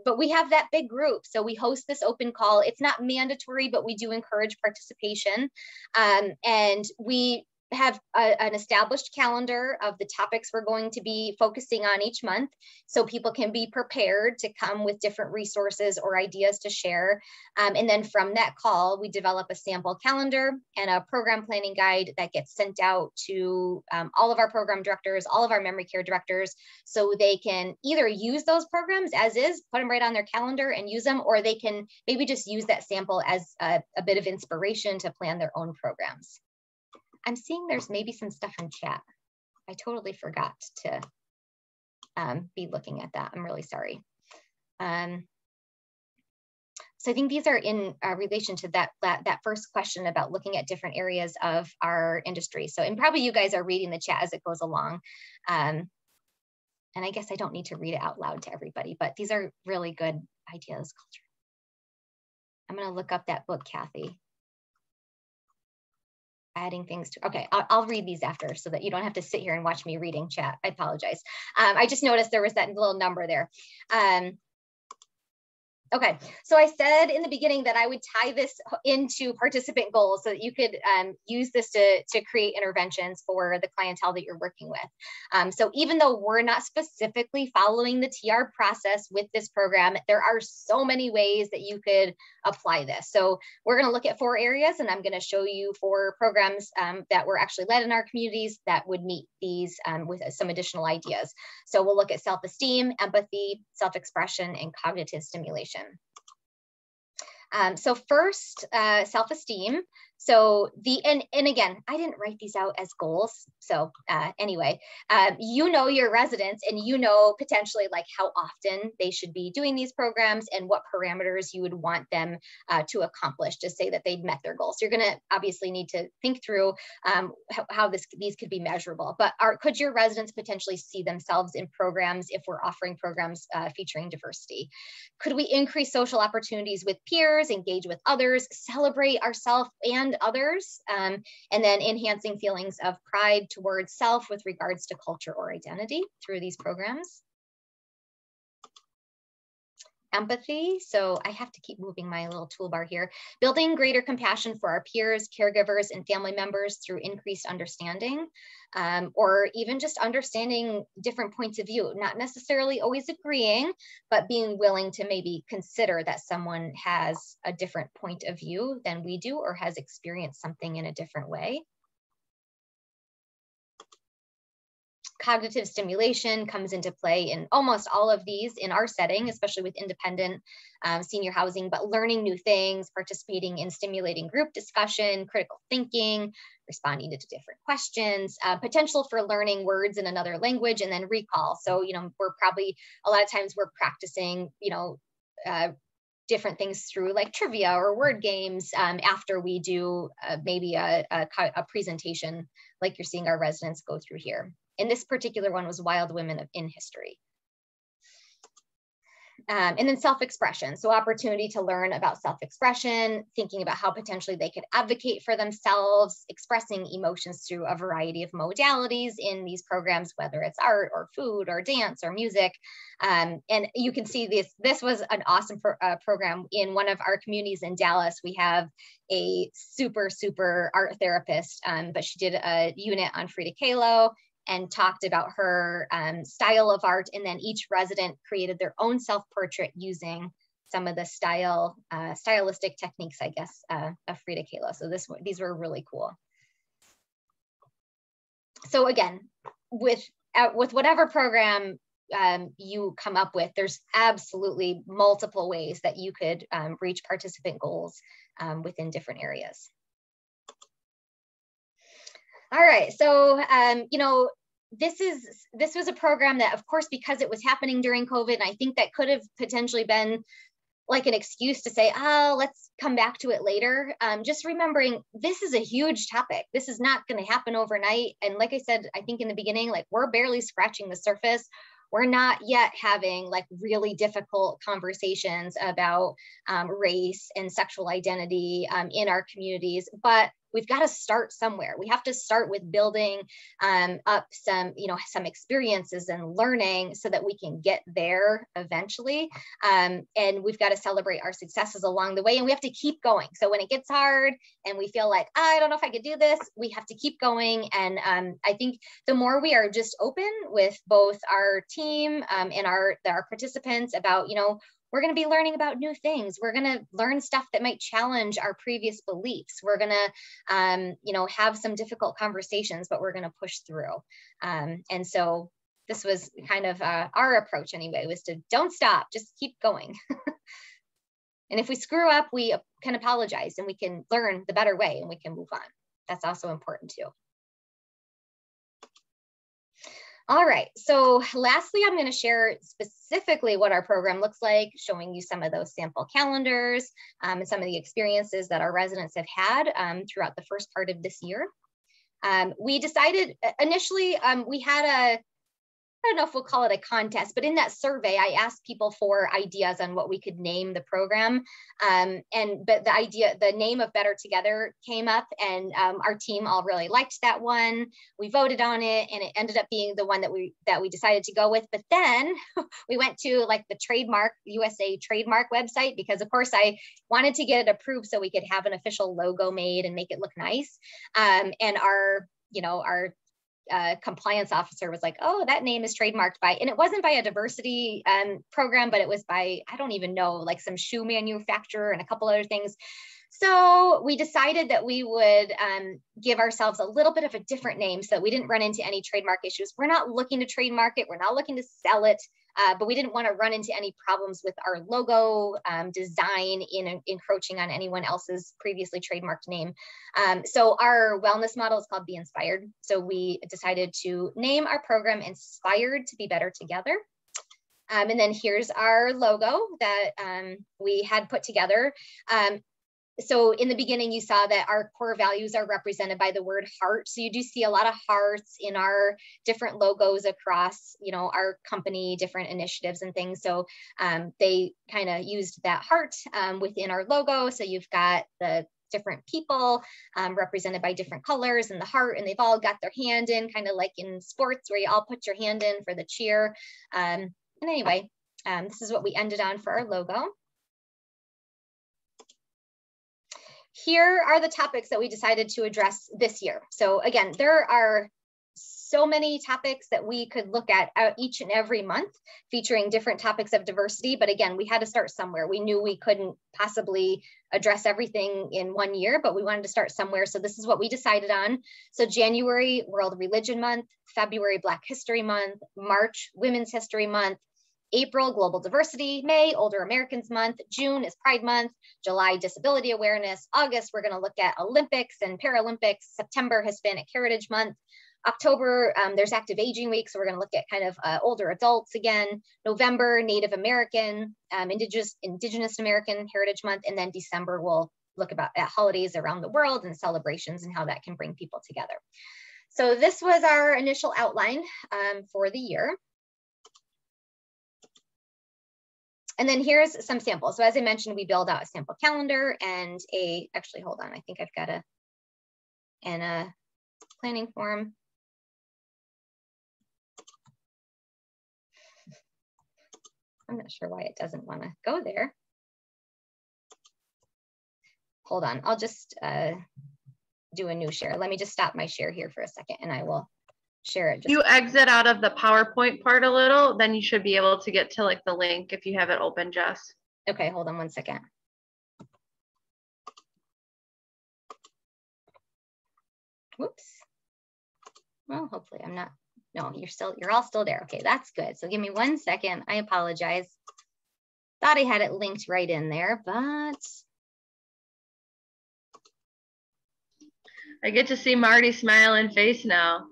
But we have that big group. So we host this open call. It's not mandatory, but we do encourage participation. And we have an established calendar of the topics we're going to be focusing on each month, so people can be prepared to come with different resources or ideas to share. And then from that call, we develop a sample calendar and a program planning guide that gets sent out to all of our program directors, all of our memory care directors, so they can either use those programs as is, put them right on their calendar and use them, or they can maybe just use that sample as a bit of inspiration to plan their own programs. I'm seeing there's maybe some stuff in chat. I totally forgot to be looking at that. I'm really sorry. So I think these are in relation to that first question about looking at different areas of our industry. So, and probably you guys are reading the chat as it goes along. And I guess I don't need to read it out loud to everybody, but these are really good ideas. I'm gonna look up that book, Kathy. Adding things to, okay, I'll read these after so that you don't have to sit here and watch me reading chat. I apologize. I just noticed there was that little number there. Okay, so I said in the beginning that I would tie this into participant goals so that you could use this to create interventions for the clientele that you're working with. So even though we're not specifically following the TR process with this program, there are so many ways that you could apply this. So we're going to look at 4 areas, and I'm going to show you 4 programs that were actually led in our communities that would meet these with some additional ideas. So we'll look at self-esteem, empathy, self-expression, and cognitive stimulation. So first, self-esteem. So and again, I didn't write these out as goals. So anyway, you know your residents and you know potentially like how often they should be doing these programs and what parameters you would want them to accomplish to say that they'd met their goals. So you're gonna obviously need to think through how these could be measurable, but could your residents potentially see themselves in programs if we're offering programs featuring diversity? Could we increase social opportunities with peers, engage with others, celebrate ourselves and others, and then enhancing feelings of pride towards self with regards to culture or identity through these programs? Empathy. So I have to keep moving my little toolbar here. Building greater compassion for our peers, caregivers, and family members through increased understanding, or even just understanding different points of view, not necessarily always agreeing, but being willing to maybe consider that someone has a different point of view than we do or has experienced something in a different way. Cognitive stimulation comes into play in almost all of these in our setting, especially with independent senior housing, but learning new things, participating in stimulating group discussion, critical thinking, responding to different questions, potential for learning words in another language, and then recall. So, you know, we're probably, a lot of times we're practicing, you know, different things through like trivia or word games after we do maybe a presentation like you're seeing our residents go through here. And this particular one was Wild Women in History. And then self-expression. So opportunity to learn about self-expression, thinking about how potentially they could advocate for themselves, expressing emotions through a variety of modalities in these programs, whether it's art or food or dance or music. And you can see this was an awesome program in one of our communities in Dallas. We have a super art therapist, but she did a unit on Frida Kahlo and talked about her style of art, and then each resident created their own self-portrait using some of the stylistic techniques, I guess, of Frida Kahlo. So these were really cool. So again, with whatever program you come up with, there's absolutely multiple ways that you could reach participant goals within different areas. All right, so, you know, this was a program that, of course, because it was happening during COVID, and I think that could have potentially been like an excuse to say, oh, let's come back to it later. Just remembering this is a huge topic. This is not going to happen overnight. And like I said, I think in the beginning, like we're barely scratching the surface. We're not yet having like really difficult conversations about race and sexual identity in our communities, but we've got to start somewhere. We have to start with building up some, some experiences and learning so that we can get there eventually. And we've got to celebrate our successes along the way, and we have to keep going. So when it gets hard and we feel like, I don't know if I could do this, we have to keep going. And I think the more we are just open with both our team and our participants about, we're going to be learning about new things. We're going to learn stuff that might challenge our previous beliefs. We're going to, have some difficult conversations, but we're going to push through. And so this was kind of our approach anyway, was to don't stop, just keep going. And if we screw up, we can apologize and we can learn the better way and we can move on. That's also important too. All right, so lastly, I'm going to share specifically what our program looks like, showing you some of those sample calendars and some of the experiences that our residents have had throughout the first part of this year. We decided initially, we had I don't know if we'll call it a contest, but in that survey, I asked people for ideas on what we could name the program. But the name of Better Together came up, and our team all really liked that one. We voted on it, and it ended up being the one that we decided to go with. But then we went to like the USA trademark website, because of course I wanted to get it approved so we could have an official logo made and make it look nice. And our compliance officer was like, oh, that name is trademarked by, and it wasn't by a diversity program, but it was by, I don't even know, like some shoe manufacturer and a couple other things. So we decided that we would give ourselves a little bit of a different name so that we didn't run into any trademark issues. We're not looking to trademark it. We're not looking to sell it, but we didn't want to run into any problems with our logo design in encroaching on anyone else's previously trademarked name. So our wellness model is called Be Inspired. So we decided to name our program Inspired to Be Better Together. And then here's our logo that we had put together. So in the beginning, you saw that our core values are represented by the word heart. So you do see a lot of hearts in our different logos across, our company, different initiatives and things. So they kind of used that heart within our logo. So you've got the different people represented by different colors and the heart, and they've all got their hand in, kind of like in sports where you all put your hand in for the cheer. And anyway, this is what we ended on for our logo. Here are the topics that we decided to address this year. So again, there are so many topics that we could look at each and every month, featuring different topics of diversity. But again, we had to start somewhere. We knew we couldn't possibly address everything in 1 year, but we wanted to start somewhere. So this is what we decided on. So January, World Religion Month; February, Black History Month; March, Women's History Month; April, Global Diversity; May, Older Americans Month; June is Pride Month; July, Disability Awareness; August, we're going to look at Olympics and Paralympics; September, Hispanic Heritage Month; October, there's Active Aging Week, so we're going to look at kind of older adults again; November, Native American, Indigenous American Heritage Month; and then December, we'll look at holidays around the world and celebrations and how that can bring people together. So this was our initial outline for the year. And then here's some samples. So as I mentioned, we build out a sample calendar and actually, hold on, I think I've got a planning form. I'm not sure why it doesn't want to go there. Hold on, I'll just do a new share. Let me just stop my share here for a second and I will share it. If you exit out of the PowerPoint part a little, then you should be able to get to like the link if you have it open, Jess. Okay, hold on one second. Whoops. Well, hopefully I'm not, no, you're all still there. Okay, that's good. So give me 1 second. I apologize. Thought I had it linked right in there, but. I get to see Marty's smiling face now.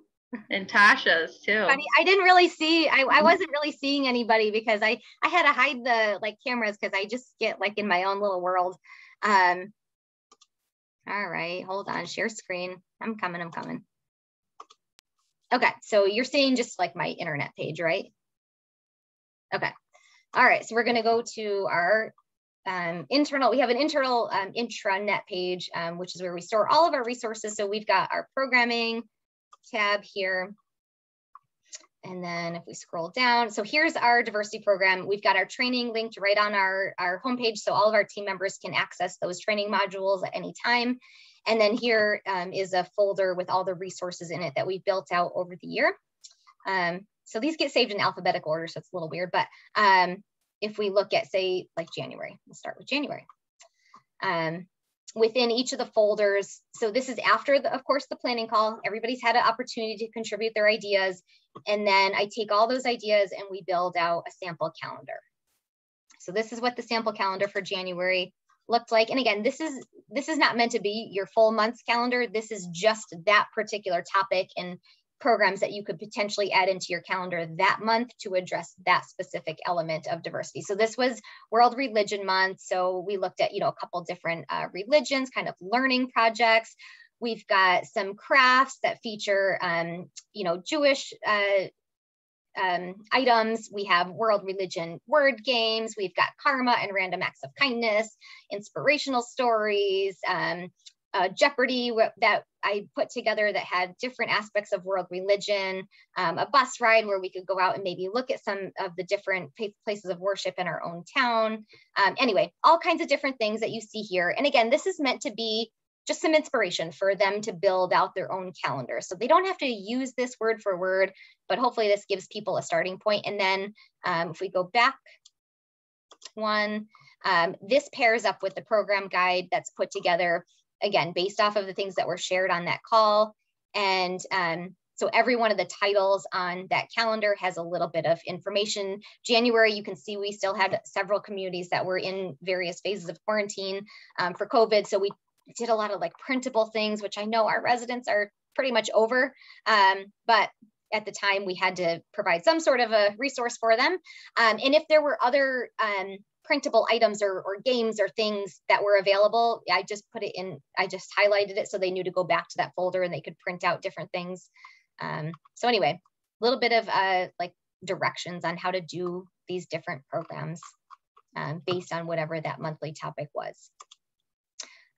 And Tasha's too. Funny. I didn't really see, I wasn't really seeing anybody because I had to hide the like cameras because I just get like in my own little world. All right, hold on, share screen. I'm coming. Okay, so you're seeing just like my internet page, right? Okay. All right, so we're gonna go to our internal, we have an internal intranet page, which is where we store all of our resources. So we've got our programming tab here. And then if we scroll down, so here's our diversity program. We've got our training linked right on our homepage. So all of our team members can access those training modules at any time. And then here is a folder with all the resources in it that we've built out over the year. So these get saved in alphabetical order, so it's a little weird. But if we look at, say, like January, we'll start with January. Within each of the folders, so this is after, of course, the planning call. Everybody's had an opportunity to contribute their ideas. And then I take all those ideas and we build out a sample calendar. So this is what the sample calendar for January looked like. And again, this is not meant to be your full month's calendar. This is just that particular topic and programs that you could potentially add into your calendar that month to address that specific element of diversity. So this was World Religion Month. So we looked at, a couple different religions, kind of learning projects. We've got some crafts that feature, Jewish items. We have world religion word games. We've got karma and random acts of kindness, inspirational stories, Jeopardy that I put together that had different aspects of world religion, a bus ride where we could go out and maybe look at some of the different places of worship in our own town. Anyway, all kinds of different things that you see here. And again, this is meant to be just some inspiration for them to build out their own calendar. So they don't have to use this word for word, but hopefully this gives people a starting point. And then if we go back one, this pairs up with the program guide that's put together, again, based off of the things that were shared on that call. And so every one of the titles on that calendar has a little bit of information. January, you can see we still had several communities that were in various phases of quarantine for COVID. So we did a lot of like printable things, which I know our residents are pretty much over. But at the time we had to provide some sort of a resource for them. And if there were other printable items or games or things that were available, I just put it in, I just highlighted it so they knew to go back to that folder and they could print out different things. So anyway, a little bit of like directions on how to do these different programs based on whatever that monthly topic was.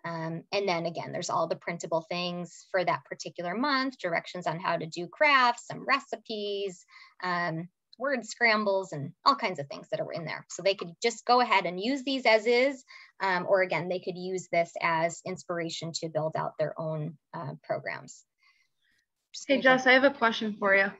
And then again, there's all the printable things for that particular month, directions on how to do crafts, some recipes, word scrambles, and all kinds of things that are in there. So they could just go ahead and use these as is, or again, they could use this as inspiration to build out their own programs. Hey, Jess, I have a question for you.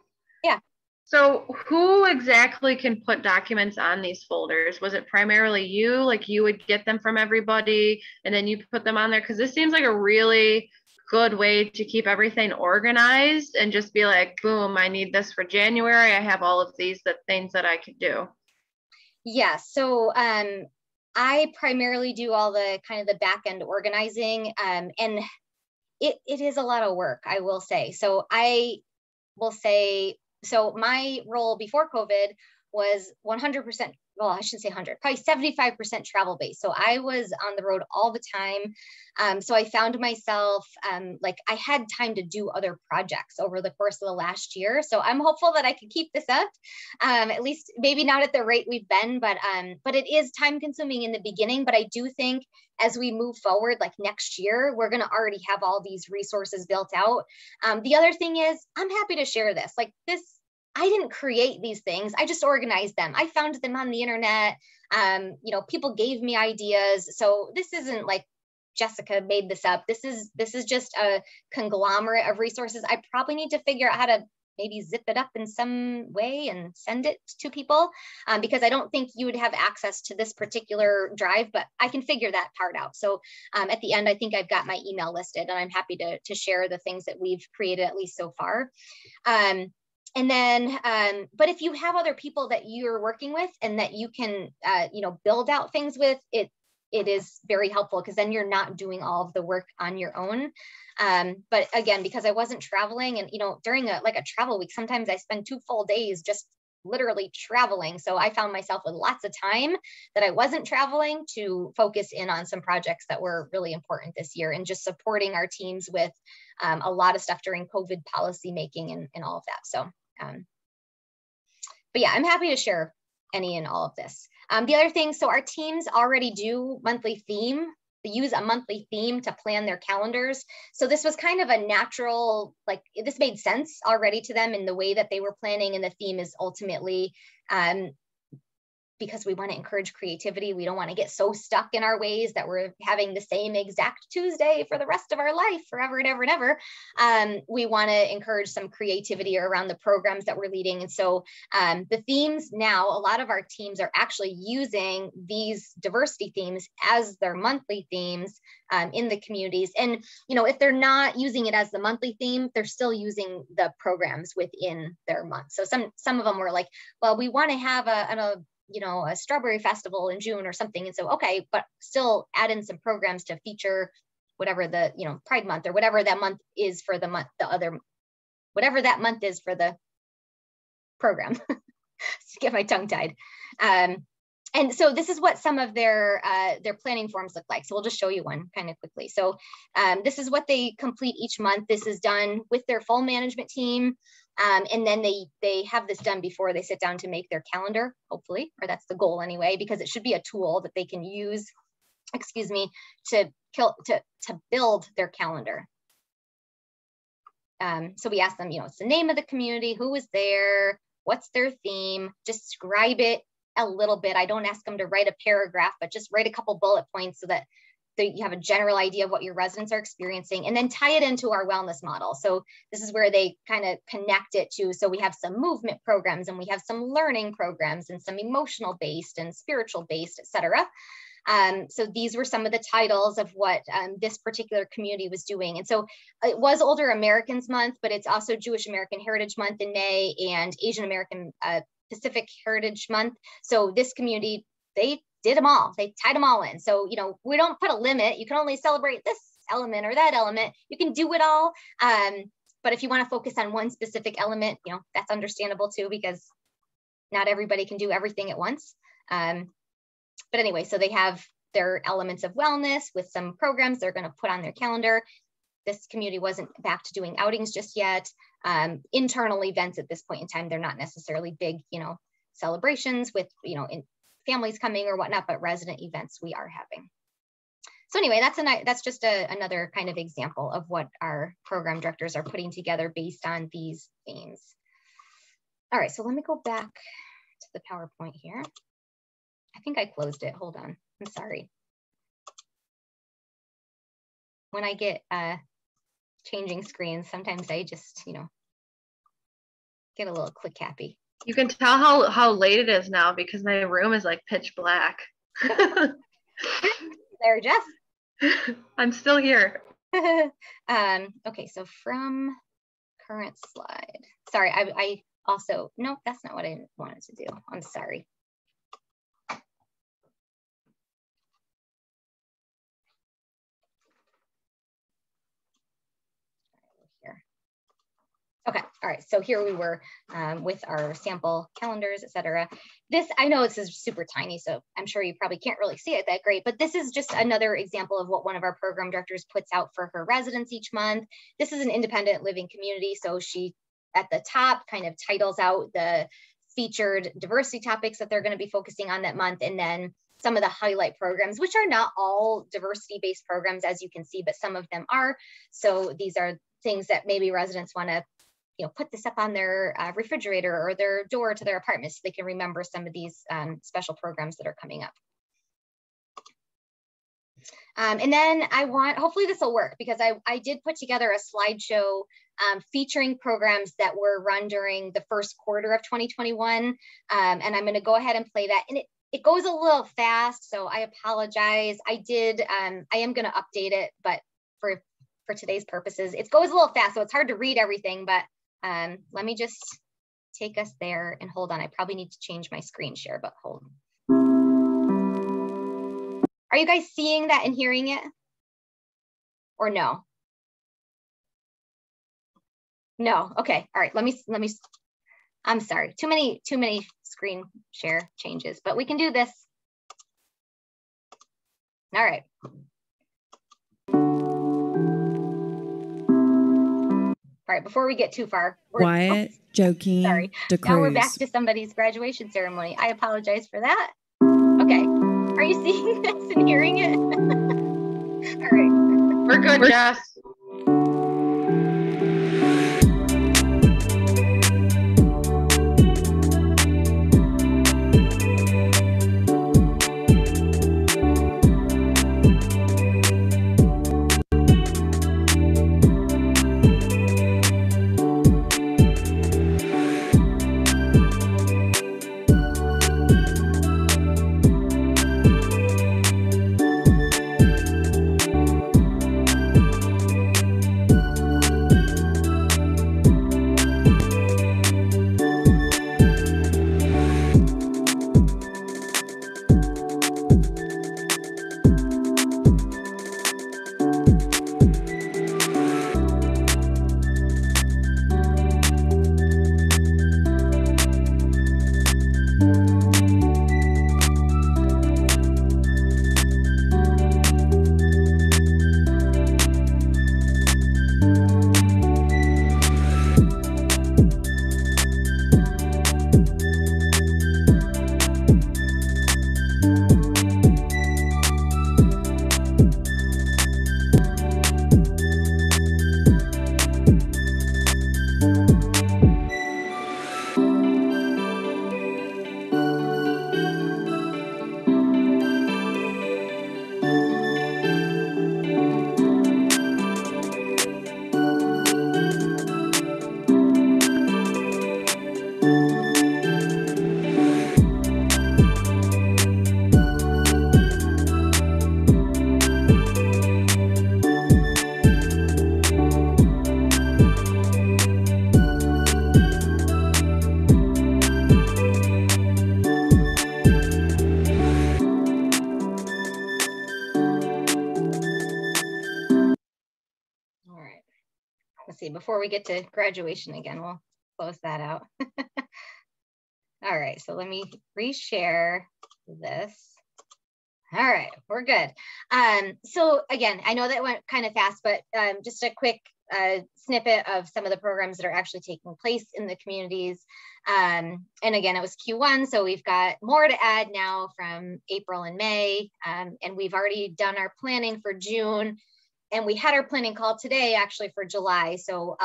Yeah. So who exactly can put documents on these folders? Was it primarily you? Like you would get them from everybody and then you put them on there? Because this seems like a really good way to keep everything organized and just be like, boom, I need this for January. I have all of these things that I could do. Yeah, so I primarily do all the kind of the back end organizing, and it is a lot of work, I will say. So I will say, so my role before COVID was 100%, well, I shouldn't say 100, probably 75% travel based. So I was on the road all the time. So I found myself like I had time to do other projects over the course of the last year. So I'm hopeful that I could keep this up, at least maybe not at the rate we've been, but it is time consuming in the beginning. But I do think as we move forward, like next year, we're going to already have all these resources built out. The other thing is I'm happy to share this, like this. I didn't create these things. I just organized them. I found them on the internet. People gave me ideas. So this isn't like Jessica made this up. This is just a conglomerate of resources. I probably need to figure out how to maybe zip it up in some way and send it to people because I don't think you would have access to this particular drive, but I can figure that part out. So at the end, I think I've got my email listed and I'm happy to share the things that we've created at least so far. And then, but if you have other people that you're working with and that you can, build out things with, it is very helpful because then you're not doing all of the work on your own. But again, because I wasn't traveling, and during a travel week, sometimes I spend 2 full days just literally traveling. So I found myself with lots of time that I wasn't traveling to focus in on some projects that were really important this year, and just supporting our teams with a lot of stuff during COVID policy making and all of that. So, but yeah, I'm happy to share any and all of this. The other thing, so our teams already do monthly theme. They use a monthly theme to plan their calendars. So this was kind of a natural, this made sense already to them in the way that they were planning. And the theme is ultimately, because we want to encourage creativity. We don't want to get so stuck in our ways that we're having the same exact Tuesday for the rest of our life, forever and ever and ever. We want to encourage some creativity around the programs that we're leading. And so the themes now, a lot of our teams are actually using these diversity themes as their monthly themes in the communities. And, if they're not using it as the monthly theme, they're still using the programs within their month. So some of them were like, well, we want to have a strawberry festival in June or something. And so, okay, but still add in some programs to feature whatever the, Pride Month or whatever that month is for the month, whatever that month is for the program. Just get my tongue tied. And so this is what some of their planning forms look like. So we'll just show you one kind of quickly. So this is what they complete each month. This is done with their full management team. And then they have this done before they sit down to make their calendar, hopefully, or that's the goal anyway, because it should be a tool that they can use, to build their calendar. So we ask them, it's the name of the community, who was there, what's their theme, describe it a little bit. I don't ask them to write a paragraph, but just write a couple bullet points so that you have a general idea of what your residents are experiencing, and then tie it into our wellness model. So this is where they kind of connect it to, so we have some movement programs, and we have some learning programs, and some emotional based and spiritual based, et cetera. So these were some of the titles of what this particular community was doing. And so it was Older Americans Month, but it's also Jewish American Heritage Month in May, and Asian American Pacific Heritage Month. So this community, they did them all. They tied them all in. So, we don't put a limit. You can only celebrate this element or that element. You can do it all. But if you want to focus on one specific element, that's understandable too, because not everybody can do everything at once. But anyway, so they have their elements of wellness with some programs they're going to put on their calendar. This community wasn't back to doing outings just yet. Internal events at this point in time, they're not necessarily big, celebrations with, families coming or whatnot, but resident events we are having. So anyway, that's just another kind of example of what our program directors are putting together based on these themes. All right, so let me go back to the PowerPoint here. I think I closed it. Hold on. I'm sorry. When I get changing screens, sometimes I just, get a little click happy. You can tell how late it is now because my room is like pitch black. There, Jeff. I'm still here. Okay, so from current slide. Sorry, I also, no, that's not what I wanted to do. I'm sorry. Okay, all right, so here we were with our sample calendars, et cetera. This, I know this is super tiny, so I'm sure you probably can't really see it that great, but this is just another example of what one of our program directors puts out for her residents each month. This is an independent living community, so she, at the top, kind of titles out the featured diversity topics that they're gonna be focusing on that month, and then some of the highlight programs, which are not all diversity-based programs, as you can see, but some of them are. So these are things that maybe residents wanna put this up on their refrigerator or their door to their apartment so they can remember some of these special programs that are coming up. And then hopefully this will work, because I did put together a slideshow featuring programs that were run during the first quarter of 2021. And I'm gonna go ahead and play that. And it goes a little fast, so I apologize. I am gonna update it, but for today's purposes, it goes a little fast, so it's hard to read everything, but let me just take us there, and hold on. I probably need to change my screen share, but hold on. All Are you guys seeing that and hearing it? Or no? No, okay, all right, let me, I'm sorry, too many screen share changes, but we can do this. All right. All right, before we get too far. Quiet, joking, sorry. decrees. Now we're back to somebody's graduation ceremony. I apologize for that. Okay, are you seeing this and hearing it? All right. We're good, Jess. Before we get to graduation again, we'll close that out. All right, so let me reshare this. All right, we're good. So again, I know that went kind of fast, but just a quick snippet of some of the programs that are actually taking place in the communities. And again, it was Q1, so we've got more to add now from April and May, and we've already done our planning for June. And we had our planning call today actually for July. So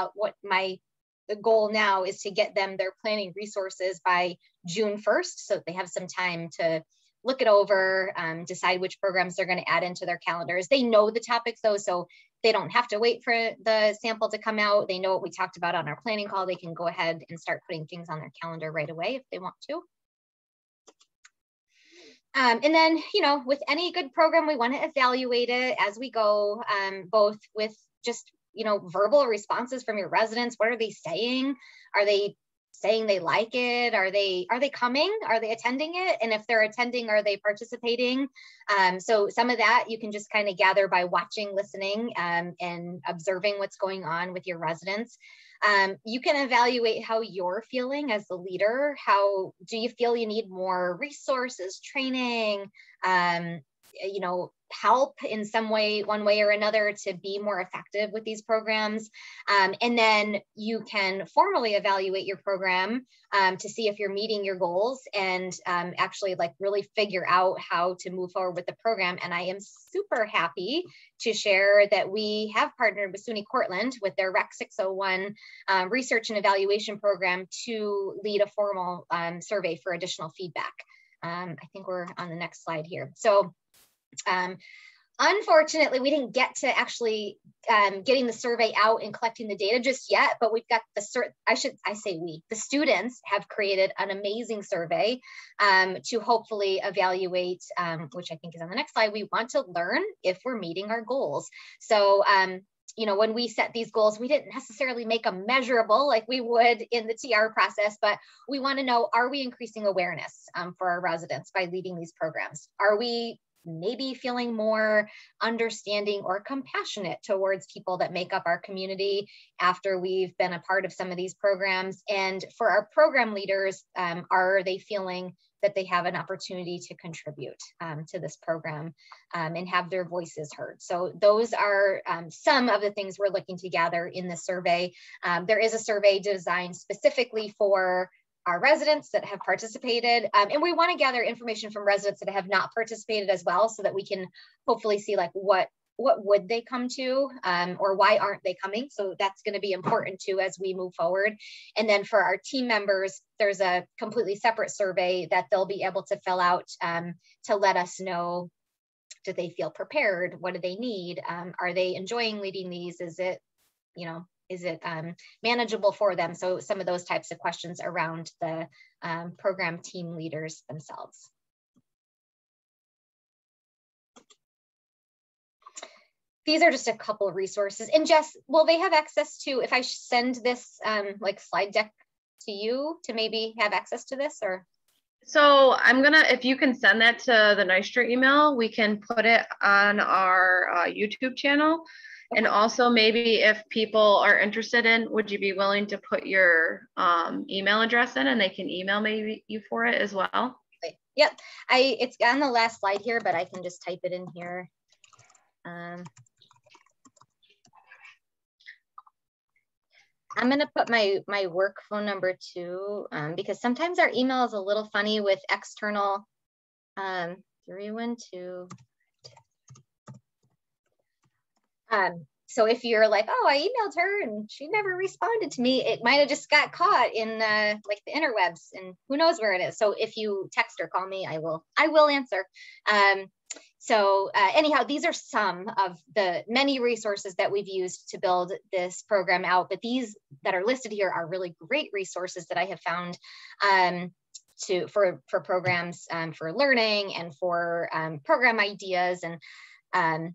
the goal now is to get them their planning resources by June 1st, so that they have some time to look it over, decide which programs they're going to add into their calendars. They know the topics though, so they don't have to wait for the sample to come out. They know what we talked about on our planning call. They can go ahead and start putting things on their calendar right away if they want to. And then, you know, with any good program, we want to evaluate it as we go, both with just, you know, verbal responses from your residents. What are they saying? Are they saying they like it? Are they coming? Are they attending it? And if they're attending, are they participating? So some of that you can just kind of gather by watching, listening, and observing what's going on with your residents. You can evaluate how you're feeling as the leader. How do you feel you need more resources, training, you know, help in some way, one way or another, to be more effective with these programs. And then you can formally evaluate your program to see if you're meeting your goals, and actually like really figure out how to move forward with the program. And I am super happy to share that we have partnered with SUNY Cortland with their Rec 601 research and evaluation program to lead a formal survey for additional feedback. I think we're on the next slide here. So unfortunately, we didn't get to actually getting the survey out and collecting the data just yet, but we've got the students have created an amazing survey to hopefully evaluate, which I think is on the next slide. We want to learn if we're meeting our goals. So, you know, when we set these goals, we didn't necessarily make them measurable like we would in the TR process, but we want to know, are we increasing awareness for our residents by leading these programs? Are we maybe feeling more understanding or compassionate towards people that make up our community after we've been a part of some of these programs? And for our program leaders, are they feeling that they have an opportunity to contribute to this program and have their voices heard? So those are some of the things we're looking to gather in the survey. There is a survey designed specifically for our residents that have participated. And we want to gather information from residents that have not participated as well, so that we can hopefully see like what would they come to, or why aren't they coming? So that's going to be important too as we move forward. And then for our team members, there's a completely separate survey that they'll be able to fill out to let us know, do they feel prepared? What do they need? Are they enjoying leading these? Is it, is it manageable for them? So some of those types of questions around the program team leaders themselves. These are just a couple of resources. And Jess, will they have access to, if I send this like slide deck to you, to maybe have access to this? Or? So I'm gonna, if you can send that to the Nystra email, we can put it on our YouTube channel. Okay. And also maybe if people are interested in, would you be willing to put your email address in and they can email maybe you for it as well? Yep, it's on the last slide here, but I can just type it in here. I'm going to put my work phone number too, because sometimes our email is a little funny with external 312. So if you're like, oh, I emailed her and she never responded to me, it might have just got caught in like the interwebs, and who knows where it is. So if you text or call me, I will answer. Anyhow, these are some of the many resources that we've used to build this program out, but these that are listed here are really great resources that I have found for programs, for learning and for program ideas. And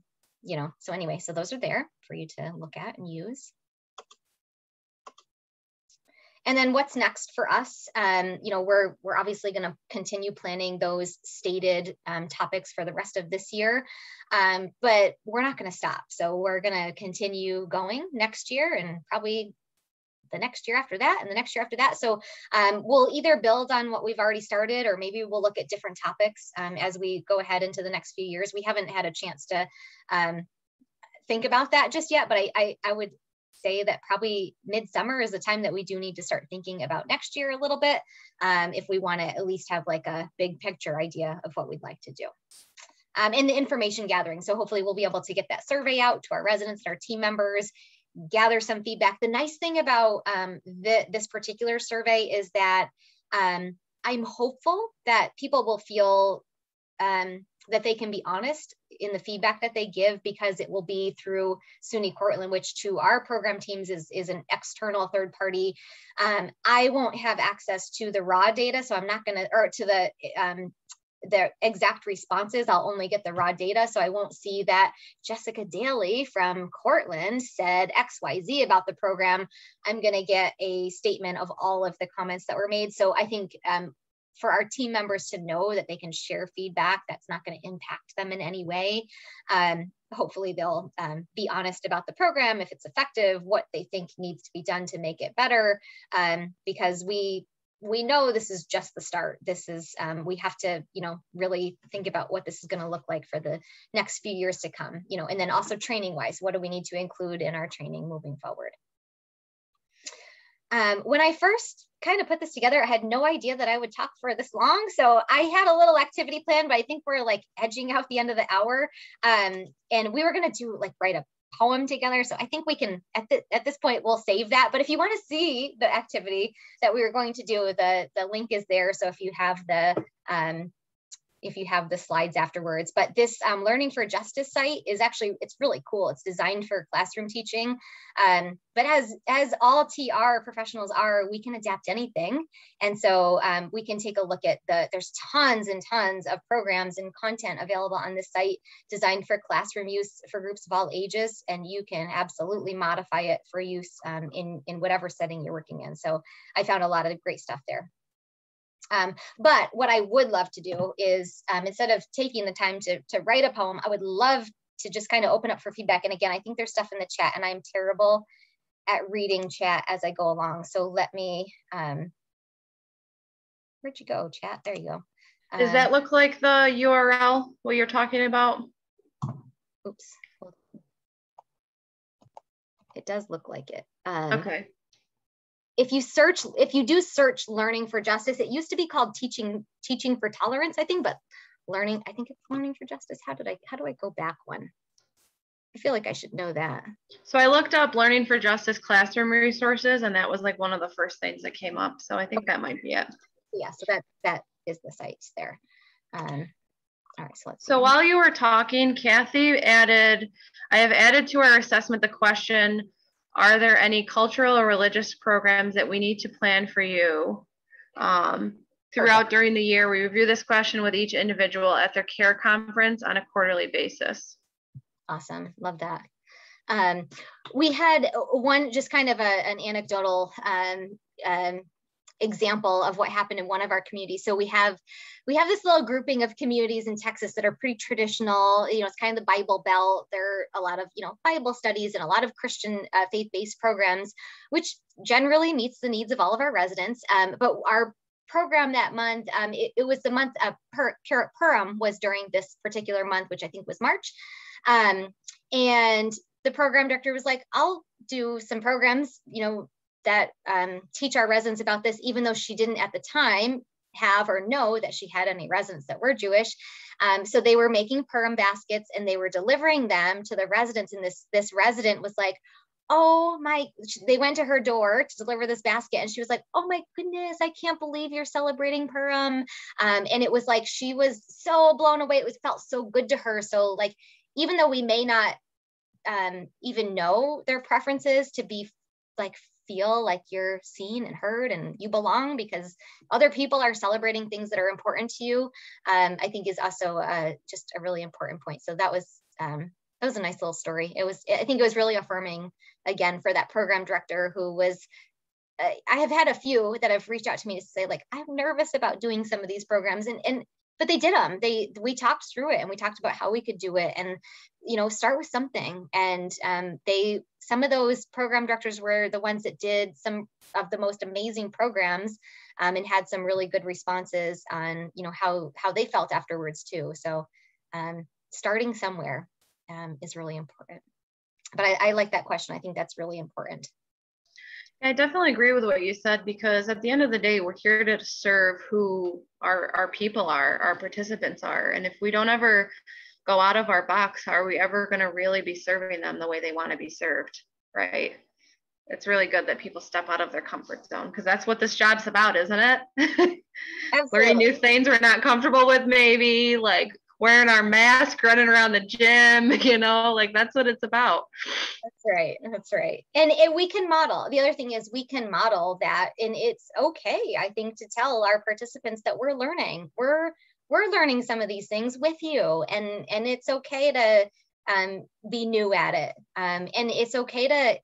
so anyway, so those are there for you to look at and use. And then what's next for us? We're obviously going to continue planning those stated topics for the rest of this year, but we're not going to stop. So we're going to continue going next year, and probably the next year after that, and the next year after that. So we'll either build on what we've already started, or maybe we'll look at different topics as we go ahead into the next few years. We haven't had a chance to think about that just yet, but I would say that probably midsummer is the time that we do need to start thinking about next year a little bit, if we want to at least have like a big picture idea of what we'd like to do. And the information gathering. So hopefully we'll be able to get that survey out to our residents and our team members, gather some feedback. The nice thing about this particular survey is that I'm hopeful that people will feel that they can be honest in the feedback that they give, because it will be through SUNY Cortland, which to our program teams is an external third party. I won't have access to the raw data, so I'm not going to, or to the exact responses. I'll only get the raw data, so I won't see that Jessica Daly from Cortland said XYZ about the program. I'm going to get a statement of all of the comments that were made. So I think for our team members to know that they can share feedback that's not going to impact them in any way. Hopefully they'll be honest about the program, if it's effective, what they think needs to be done to make it better, because we know this is just the start. This is, we have to, really think about what this is going to look like for the next few years to come, and then also training wise, what do we need to include in our training moving forward? When I first kind of put this together, I had no idea that I would talk for this long. So I had a little activity plan, but I think we're like edging out the end of the hour. And we were going to write a poem together. So I think we can, at this point, we'll save that. But if you want to see the activity that we were going to do, the link is there. So if you have the slides afterwards. But this Learning for Justice site is actually, it's really cool. It's designed for classroom teaching. But as all TR professionals are, we can adapt anything. And so we can take a look at there's tons and tons of programs and content available on this site designed for classroom use for groups of all ages. And you can absolutely modify it for use in whatever setting you're working in. So I found a lot of great stuff there. But what I would love to do is, instead of taking the time to write a poem, I would love to just kind of open up for feedback. And again, I think there's stuff in the chat, and I'm terrible at reading chat as I go along. So let me, where'd you go, chat? There you go. Does that look like the URL, what you're talking about? Oops. It does look like it. Okay. If you do search Learning for Justice, it used to be called Teaching for Tolerance, I think, but I think it's Learning for Justice. How do I go back one? I feel like I should know that. So I looked up Learning for Justice classroom resources, and that was like one of the first things that came up. So I think that might be it. Yeah, so that is the site there. All right, so let's see. So while you were talking, Kathy I have added to our assessment the question, are there any cultural or religious programs that we need to plan for you? Throughout during the year, we review this question with each individual at their care conference on a quarterly basis. Awesome, love that. We had one, just kind of an anecdotal example of what happened in one of our communities. So we have this little grouping of communities in Texas that are pretty traditional. It's kind of the Bible Belt. There are a lot of Bible studies and a lot of Christian faith-based programs, which generally meets the needs of all of our residents. But our program that month, it was the month of Purim was during this particular month, which I think was March. And the program director was like, I'll do some programs, that teach our residents about this, even though she didn't at the time have or know that she had any residents that were Jewish. So they were making Purim baskets and they were delivering them to the residents. And this resident was like, they went to her door to deliver this basket. And she was like, oh my goodness, I can't believe you're celebrating Purim. And it was like, she was so blown away. It felt so good to her. So like, even though we may not even know their preferences, to be like, feel like you're seen and heard and you belong because other people are celebrating things that are important to you, I think is also just a really important point. So that was a nice little story. I think it was really affirming again for that program director who was, I have had a few that have reached out to me to say like, I'm nervous about doing some of these programs but they did them. We talked through it and we talked about how we could do it and, start with something. And some of those program directors were the ones that did some of the most amazing programs and had some really good responses on, how they felt afterwards too. So starting somewhere is really important. But I like that question. I think that's really important. I definitely agree with what you said, because at the end of the day, we're here to serve who our people are, our participants are. And if we don't ever go out of our box, are we ever going to really be serving them the way they want to be served, right? It's really good that people step out of their comfort zone, because that's what this job's about, isn't it? Learning new things we're not comfortable with, maybe, like wearing our mask, running around the gym, like that's what it's about. That's right. And we can model. The other thing is we can model that, and it's okay, I think, to tell our participants that we're learning. We're learning some of these things with you, and it's okay to be new at it. And it's okay to,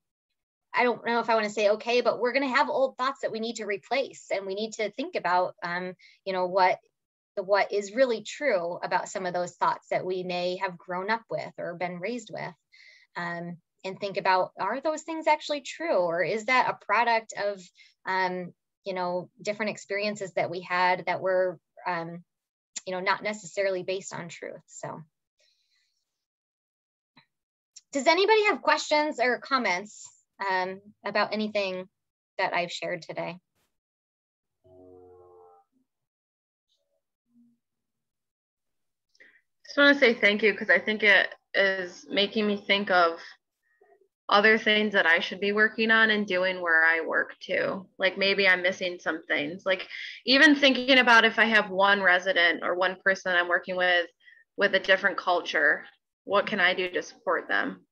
I don't know if I want to say okay, but we're going to have old thoughts that we need to replace, and we need to think about, what is really true about some of those thoughts that we may have grown up with or been raised with, and think about, are those things actually true, or is that a product of different experiences that we had that were not necessarily based on truth. So does anybody have questions or comments about anything that I've shared today? Just want to say thank you, because I think it is making me think of other things that I should be working on and doing where I work too. Like maybe I'm missing some things, like even thinking about if I have one resident or one person I'm working with a different culture, what can I do to support them?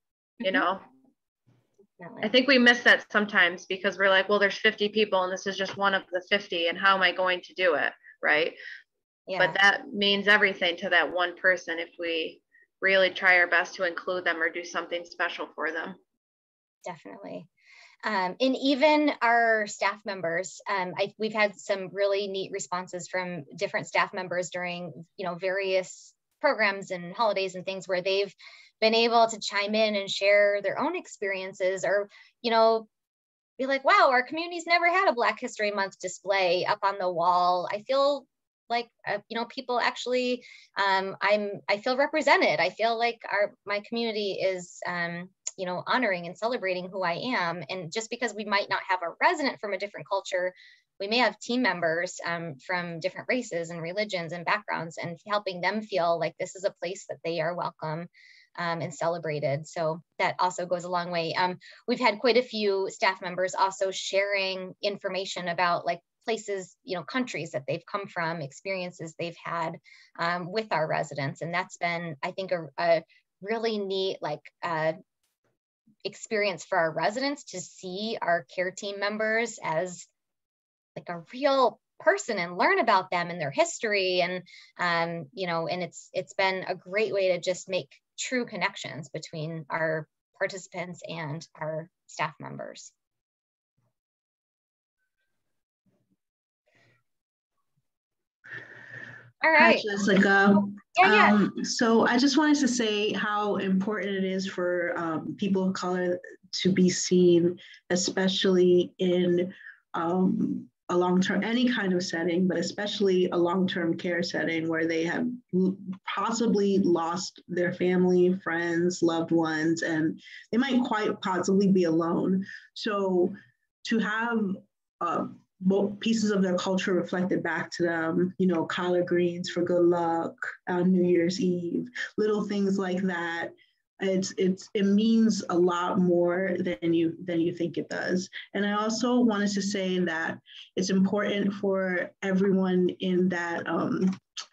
Definitely. I think we miss that sometimes because we're like, well, there's 50 people and this is just one of the 50, and how am I going to do it, right? Yeah. But that means everything to that one person if we really try our best to include them or do something special for them. Definitely. And even our staff members, we've had some really neat responses from different staff members during, various programs and holidays and things where they've been able to chime in and share their own experiences, or, be like, wow, our community's never had a Black History Month display up on the wall. I feel like, people actually, I feel represented. I feel like my community is, honoring and celebrating who I am. And just because we might not have a resident from a different culture, we may have team members from different races and religions and backgrounds, and helping them feel like this is a place that they are welcome and celebrated. So that also goes a long way. We've had quite a few staff members also sharing information about like places, countries that they've come from, experiences they've had with our residents. And that's been, I think, a really neat experience for our residents to see our care team members as like a real person and learn about them and their history. And, and it's been a great way to just make true connections between our participants and our staff members. All right. Hi, Jessica. Yeah. So I just wanted to say how important it is for people of color to be seen, especially in a long-term, any kind of setting, but especially a long-term care setting where they have possibly lost their family, friends, loved ones, and they might quite possibly be alone. So to have both pieces of their culture reflected back to them, collard greens for good luck on New Year's Eve, little things like that. It means a lot more than you think it does. And I also wanted to say that it's important for everyone in that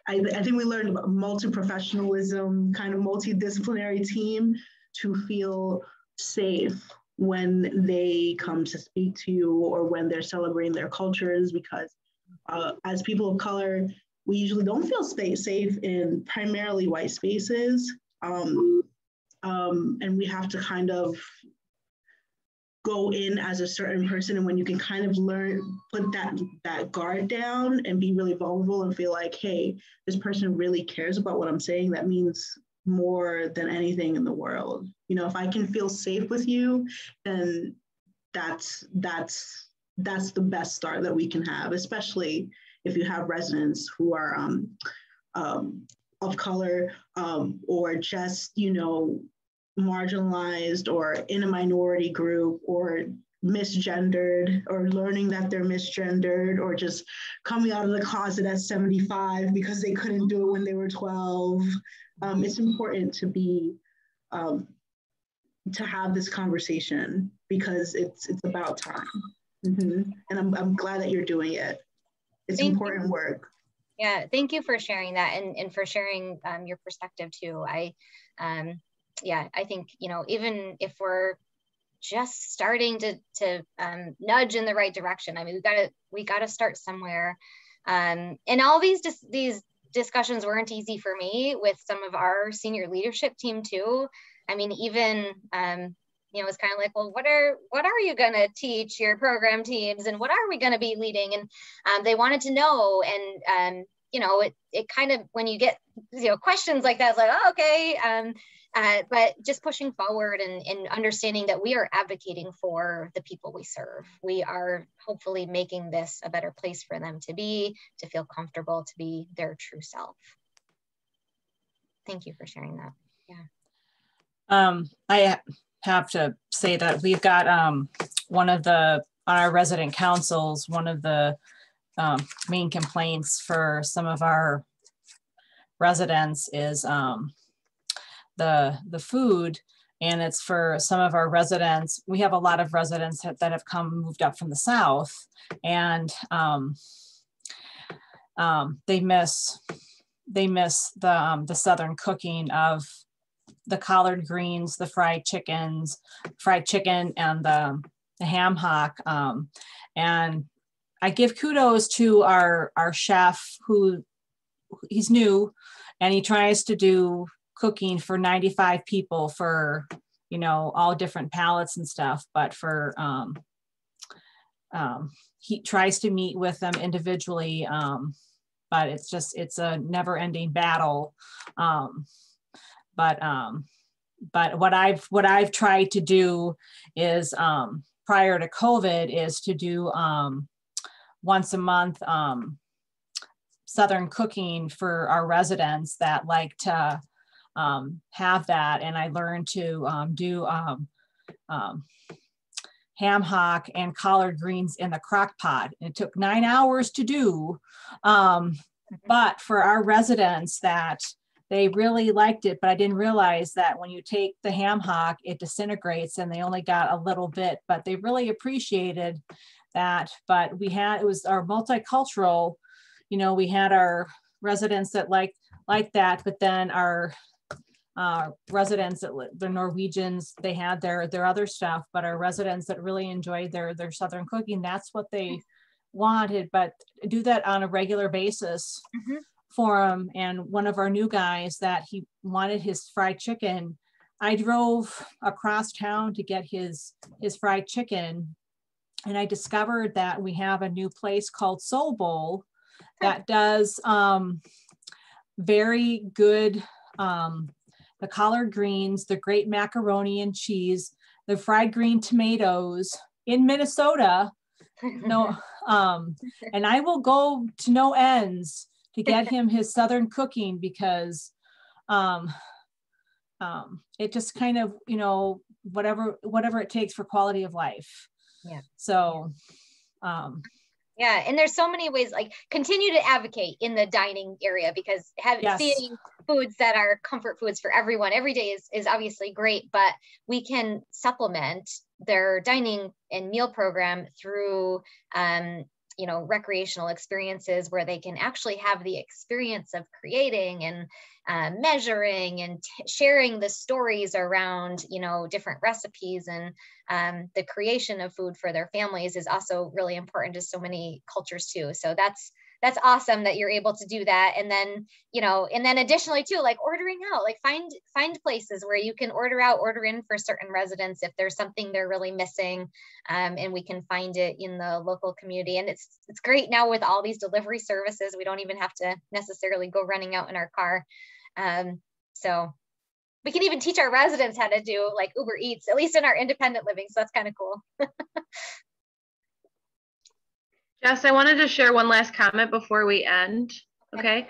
I think we learned about multi-professionalism, kind of multidisciplinary team, to feel safe when they come to speak to you or when they're celebrating their cultures, because as people of color, we usually don't feel safe in primarily white spaces. And we have to kind of go in as a certain person. And when you can kind of put that guard down and be really vulnerable and feel like, hey, this person really cares about what I'm saying, that means more than anything in the world. If I can feel safe with you, then that's the best start that we can have, especially if you have residents who are of color or just, marginalized or in a minority group or misgendered or learning that they're misgendered or just coming out of the closet at 75 because they couldn't do it when they were 12. It's important to be, to have this conversation because it's about time. Mm-hmm. And I'm glad that you're doing it. It's important work. Yeah, thank you for sharing that and for sharing your perspective too. I think, even if we're just starting to nudge in the right direction, I mean, we gotta start somewhere. And all these discussions weren't easy for me with some of our senior leadership team too. I mean, even, it's kind of like, well, what are you gonna teach your program teams and what are we gonna be leading? And they wanted to know, and it kind of, when you get, questions like that, it's like, oh, okay. But just pushing forward and understanding that we are advocating for the people we serve. We are hopefully making this a better place for them to feel comfortable, to be their true self. Thank you for sharing that. Yeah. I have to say that we've got on our resident councils, one of the main complaints for some of our residents is the food, and it's for some of our residents. We have a lot of residents that have moved up from the South, and they miss the Southern cooking of the collard greens, the fried chicken, and the ham hock. And I give kudos to our chef, who he's new, and he tries to do cooking for 95 people for, you know, all different palettes and stuff, but for, he tries to meet with them individually, but it's a never ending battle. But what I've tried to do is, prior to COVID, is to do once a month Southern cooking for our residents that like to have that. And I learned to do ham hock and collard greens in the crock pot. It took 9 hours to do, but for our residents, that they really liked it. But I didn't realize that when you take the ham hock, it disintegrates, and they only got a little bit, but they really appreciated that. But it was our multicultural, you know, we had our residents that like that, but then our residents, the Norwegians, they had their other stuff, but our residents that really enjoyed their Southern cooking, that's what they wanted. But do that on a regular basis for them. And one of our new guys, that he wanted his fried chicken, I drove across town to get his fried chicken, and I discovered that we have a new place called Soul Bowl that does very good, the collard greens, the great macaroni and cheese, the fried green tomatoes in Minnesota. No, and I will go to no ends to get him his Southern cooking, because it just kind of, you know, whatever it takes for quality of life. Yeah. So, yeah, and there's so many ways, like, continue to advocate in the dining area, because seeing foods that are comfort foods for everyone every day is obviously great, but we can supplement their dining and meal program through, you know, recreational experiences where they can actually have the experience of creating and measuring and sharing the stories around, you know, different recipes, and the creation of food for their families is also really important to so many cultures too. So that's awesome that you're able to do that. And then, you know, and then additionally too, like ordering out, like find places where you can order in for certain residents if there's something they're really missing, and we can find it in the local community. And it's great now with all these delivery services, we don't even have to necessarily go running out in our car. So we can even teach our residents how to do like Uber Eats, at least in our independent living. So that's kind of cool. Jess, I wanted to share one last comment before we end. Okay.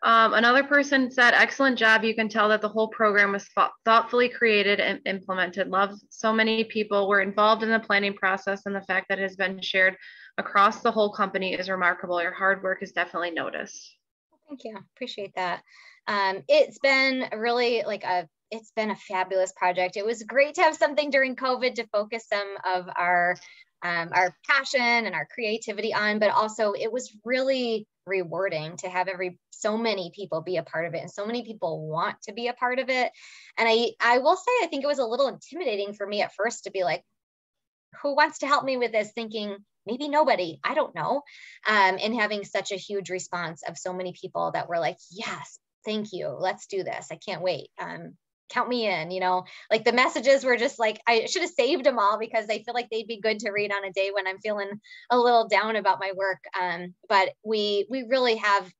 Another person said, excellent job. You can tell that the whole program was thoughtfully created and implemented. Love, so many people were involved in the planning process, and the fact that it has been shared across the whole company is remarkable. Your hard work is definitely noticed. Thank you. Appreciate that. It's been really it's been a fabulous project. It was great to have something during COVID to focus some of our passion and our creativity on, but also it was really rewarding to have so many people be a part of it, and so many people want to be a part of it. And I will say, I think it was a little intimidating for me at first to be like, who wants to help me with this? Thinking maybe nobody, I don't know. And having such a huge response of so many people that were like, yes, thank you, let's do this, I can't wait. Count me in, you know, like the messages were just like, I should have saved them all because I feel like they'd be good to read on a day when I'm feeling a little down about my work. But we really have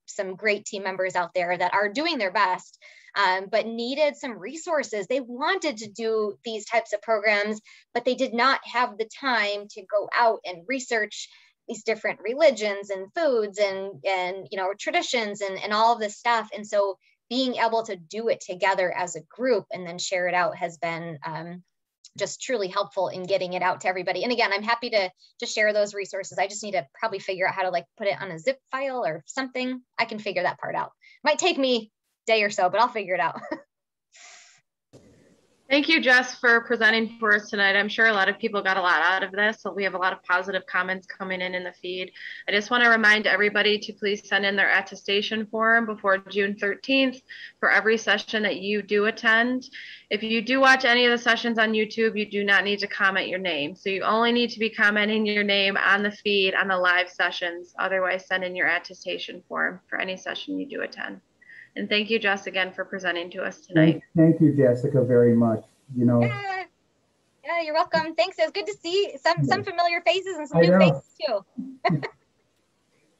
some great team members out there that are doing their best, but needed some resources. They wanted to do these types of programs, but they did not have the time to go out and research these different religions and foods and you know, traditions and all of this stuff. And so being able to do it together as a group and then share it out has been just truly helpful in getting it out to everybody. And again, I'm happy to share those resources. I just need to probably figure out how to like put it on a zip file or something. I can figure that part out. Might take me a day or so, but I'll figure it out. Thank you, Jess, for presenting for us tonight. I'm sure a lot of people got a lot out of this, so we have a lot of positive comments coming in the feed. I just want to remind everybody to please send in their attestation form before June 13th for every session that you do attend. If you do watch any of the sessions on YouTube, you do not need to comment your name. So you only need to be commenting your name on the feed on the live sessions. Otherwise, send in your attestation form for any session you do attend. And thank you, Jess, again for presenting to us tonight. Thank you, Jessica, very much. you know. Yeah, yeah, you're welcome. Thanks. It was good to see some familiar faces and some new faces too.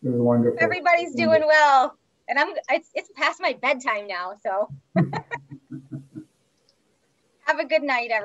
It was wonderful. Everybody's doing well, and it's past my bedtime now, so have a good night, everyone.